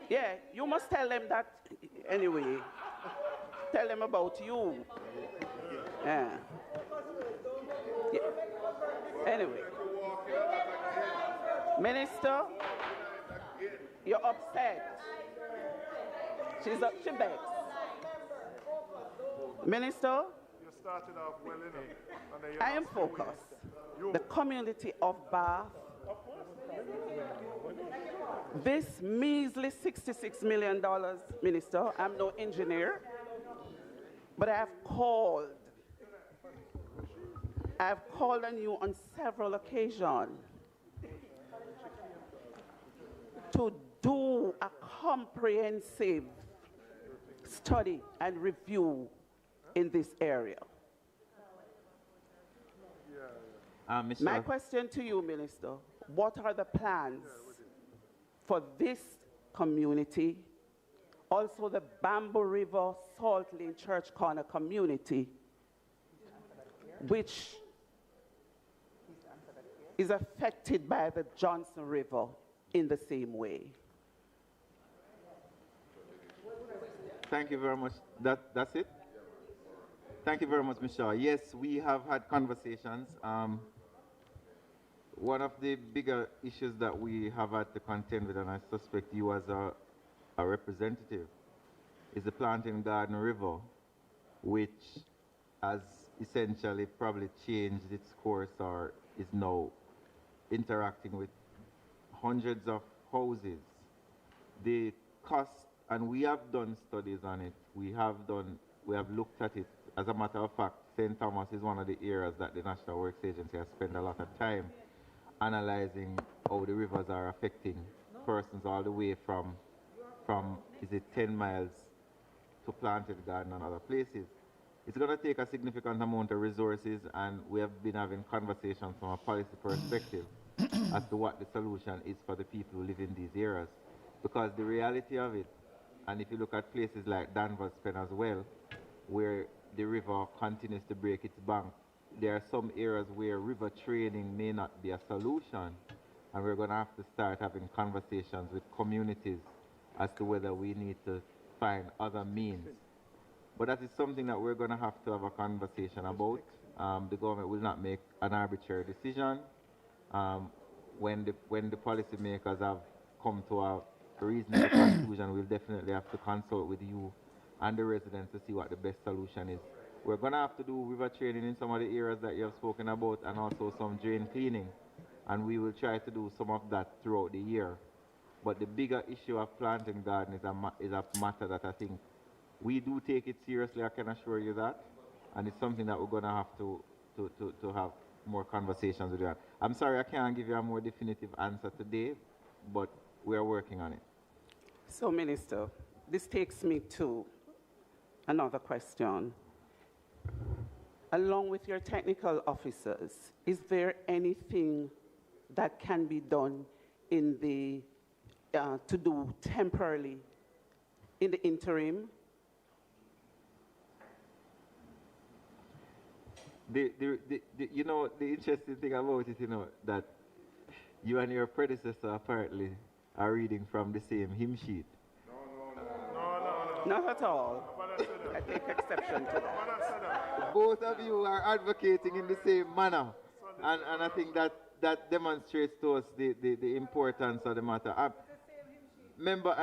Yeah, you must tell them that anyway. Tell them about you. Yeah. Anyway, Minister, you're upset. She begs. Minister, You started off well enough. I am focused. The community of Bath, this measly $66 million, Minister, I'm no engineer, but I've called on you on several occasions to do a comprehensive study and review in this area. My question to you, Minister, what are the plans for this community, also the Bamboo River Salt Lane Church Corner community, which is affected by the Johnson River in the same way? Thank you very much. That's it? Thank you very much, Michelle. Yes, we have had conversations. One of the bigger issues that we have had to contend with, and I suspect you as a representative, is the Planting Garden River, which has essentially probably changed its course or is now interacting with hundreds of houses. The cost, and we have done studies on it, we have looked at it. As a matter of fact, St. Thomas is one of the areas that the National Works Agency has spent a lot of time analyzing how the rivers are affecting persons all the way from is it 10 miles to Planted Garden and other places. It's going to take a significant amount of resources, and we have been having conversations from a policy perspective as to what the solution is for the people who live in these areas. Because the reality of it, and if you look at places like Danvers Pen as well, where the river continues to break its bank, there are some areas where river training may not be a solution, and we're going to have to start having conversations with communities as to whether we need to find other means. But that is something that we're going to have a conversation about. The government will not make an arbitrary decision. When the policymakers have come to a reasonable conclusion, we'll definitely have to consult with you and the residents to see what the best solution is. We're going to have to do river training in some of the areas that you have spoken about, and also some drain cleaning. And we will try to do some of that throughout the year. But the bigger issue of planting garden is a matter that I think we do take it seriously, I can assure you that. And it's something that we're going to have to have more conversations with you. I'm sorry I can't give you a more definitive answer today, but we are working on it. So, Minister, this takes me to another question. Along with your technical officers, is there anything that can be done in the to do temporarily in the interim? You know, the interesting thing about it, you know, that you and your predecessor apparently are reading from the same hymn sheet. Not at all. I take exception to that. Both of you are advocating in the same manner, and I think that demonstrates to us the importance of the matter. Remember,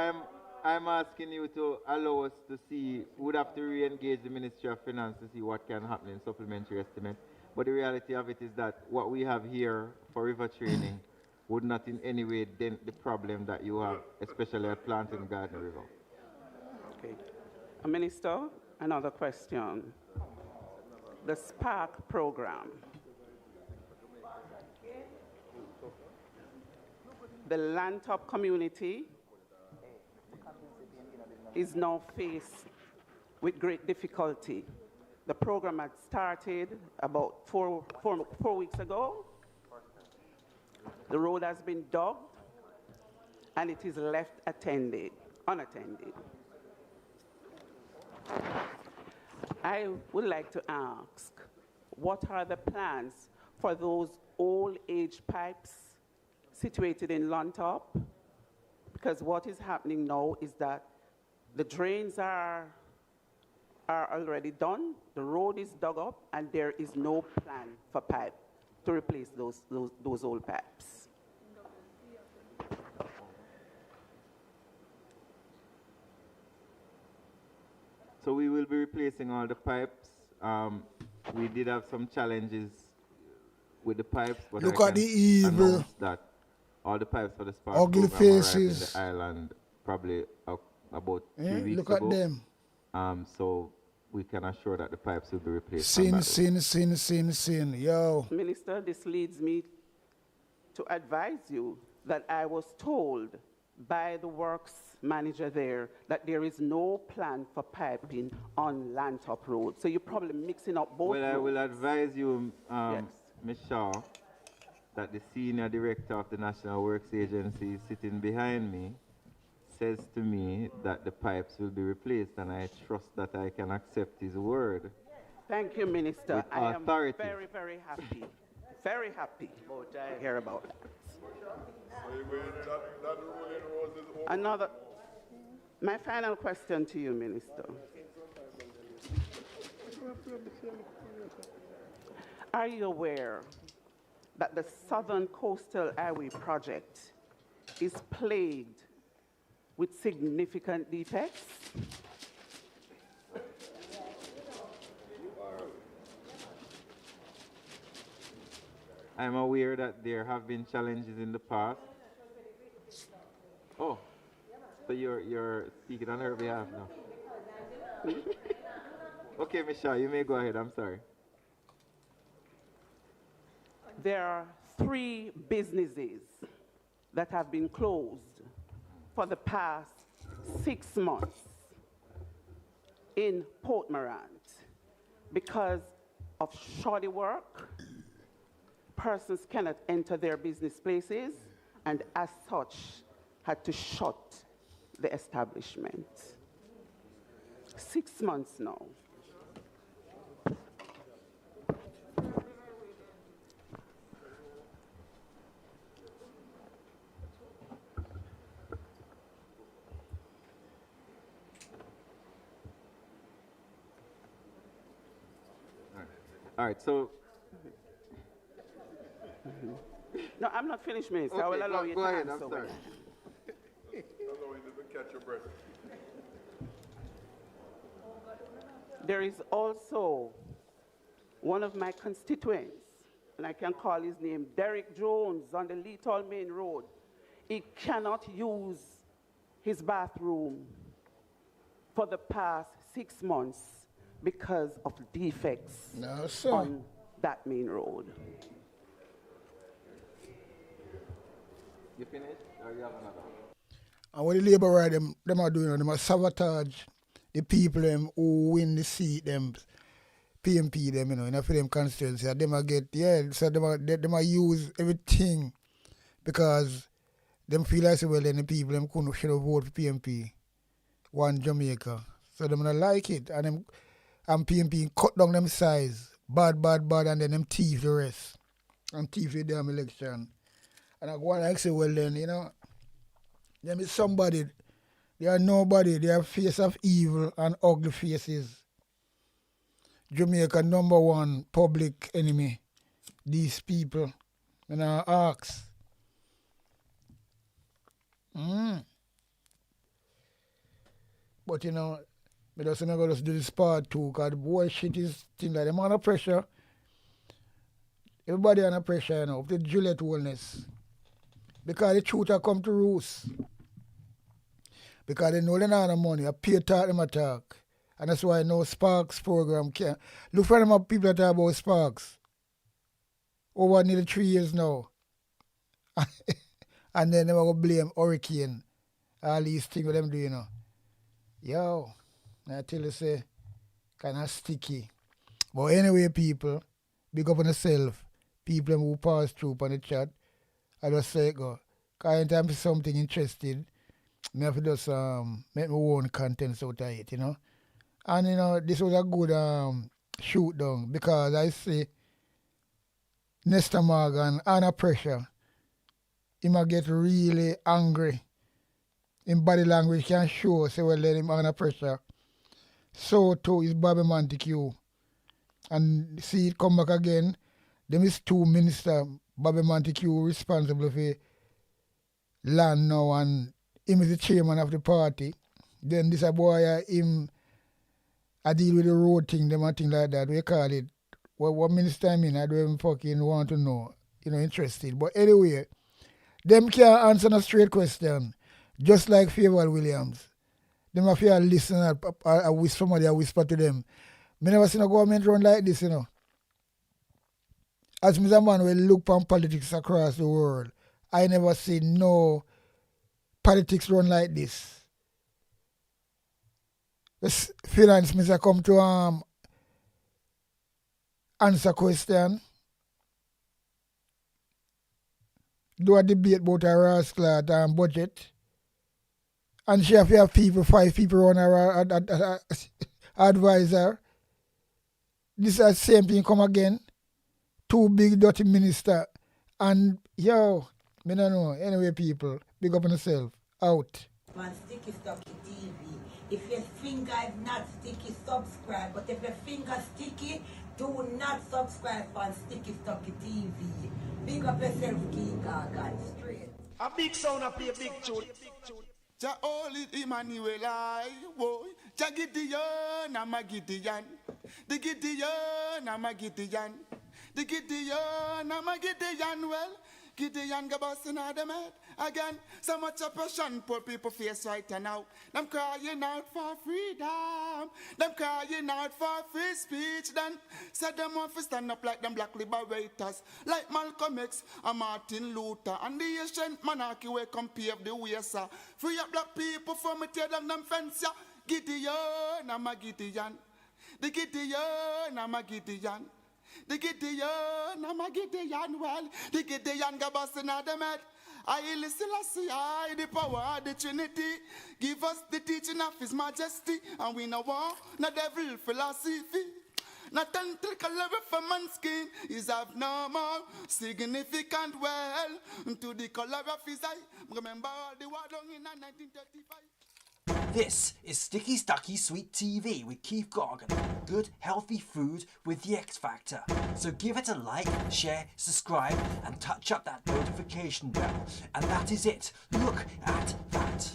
I'm asking you to allow us to see, we would have to re-engage the Ministry of Finance to see what can happen in supplementary estimate. But the reality of it is that what we have here for river training would not in any way dent the problem that you have, especially at Planting Garden River. Okay. Minister, another question. The SPARK program. The Lantop community is now faced with great difficulty. The program had started about four weeks ago. The road has been dug, and it is left unattended. I would like to ask, what are the plans for those old age pipes situated in Lantop? Because what is happening now is that the drains are already done, the road is dug up, and there is no plan for pipe to replace those old pipes. So we will be replacing all the pipes. We did have some challenges with the pipes, but look I at the evil. That all the pipes for the SPARK ugly program faces arrived in the island probably about 3 weeks look ago. at them. So we can assure that the pipes will be replaced. Sin, yo. Minister, this leads me to advise you that I was told by the works manager there that there is no plan for piping on Lantop Road. So you're probably mixing up both roads. I will advise you, Ms. Shaw, that the senior director of the National Works Agency sitting behind me says to me that the pipes will be replaced, and I trust that I can accept his word. Thank you, Minister. With I authority. am very, very happy. Very happy to hear about that. Another. My final question to you, Minister. Are you aware that the Southern Coastal Highway project is plagued with significant defects? I'm aware that there have been challenges in the past. Oh, so you're speaking on her behalf now. Okay, Michelle, you may go ahead. I'm sorry. There are 3 businesses that have been closed for the past 6 months in Port Morant because of shoddy work. Persons cannot enter their business places, and as such, had to shut the establishment. 6 months now. All right, so. No, I'm not finished, Minister. Okay, I will allow you to go ahead, answer. I'm sorry. Catch your breath. There is also one of my constituents, and I can call his name, Derek Jones, on the Lethal Main Road. He cannot use his bathroom for the past 6 months because of defects on that main road. You finished or you have another? And what the Labour right them are doing, them are sabotage the people them who win the seat, them PMP them, for them constituency. And them are get, so them are use everything because them feel like, well, then the people them should have voted for PMP, one Jamaica. So them not like it. And PMP cut down them size, bad, and then them thief the rest. And thief the damn election. And I go and say, well then, them is somebody, they are nobody, they are face of evil and ugly faces. Jamaica #1 public enemy, these people. And I ask. But we just not going to do this part too, because the bullshit is thing like them under pressure. Everybody under pressure, with the Gillette wellness. Because the truth have come to roost. Because they know they don't have the money. I pay talk them attack. And that's why no Sparks program can't. Look for them people that talk about Sparks. Over nearly 3 years now. And then they will blame Hurricane. All these things with them do, Yo, I tell you, say, kind of sticky. But anyway, people, big up on yourself. People who pass through on the chat. I just say it go. Because anytime there's something interesting, I have to just make my own contents out of it, And, this was a good shoot down because I see Nestor Morgan under pressure. He might get really angry. In body language can show, say, well, let him under pressure. So too is Bobby Montague. And see it come back again. Them is 2 ministers. Bobby Montague responsible for land now, and him is the chairman of the party. Then this a boy, him, I deal with the road thing, them and thing like that. We call it. What minister I mean, I don't even fucking want to know, interested. But anyway, them can't answer a straight question. Just like Favour Williams. Them have to listen and somebody whisper to them. I never seen a government run like this, As Mr. Man will look on politics across the world, I never seen no politics run like this. The finance minister come to answer question, do a debate about a rascal and budget, and she have to have 5 people on her advisor. This is the same thing come again. 2 big dirty minister. And, I don't know. Anyway, people, big up on yourself. Out. on Sticky Stocky TV. If your finger is not sticky, subscribe. But if your finger sticky, do not subscribe on Sticky Stocky TV. Big up yourself, King Gagan, straight. A big sound up here, big tune. Ja Holy Emmanuel, I woy. Ja Gideon, I'm a Gideon. The Gideon, I'm a Gideon. The Gideon, I'm a Gideon. Well, Gideon go busting out them head again. So much oppression poor people face right now. Them crying out for freedom. Them crying out for free speech. Then said them want to stand up like them black liberators, like Malcolm X and Martin Luther and the ancient monarchy where come pave the way, sir. Free up black people from me tear down them fence, yeah. Gideon, I'm a Gideon. The Gideon, I'm a Gideon. The Gideon, I'm a Gideon, well, the Gideon go busting out them head. I listen, I the power of the Trinity. Give us the teaching of His Majesty, and we know war, no devil philosophy. Not until for man's skin is abnormal, significant well to the color of his eye. Remember all the war done in 1935. This is Sticky Stucky Sweet TV with Keith Gargan. Good, healthy food with the X Factor. So give it a like, share, subscribe, and touch up that notification bell. And that is it. Look at that.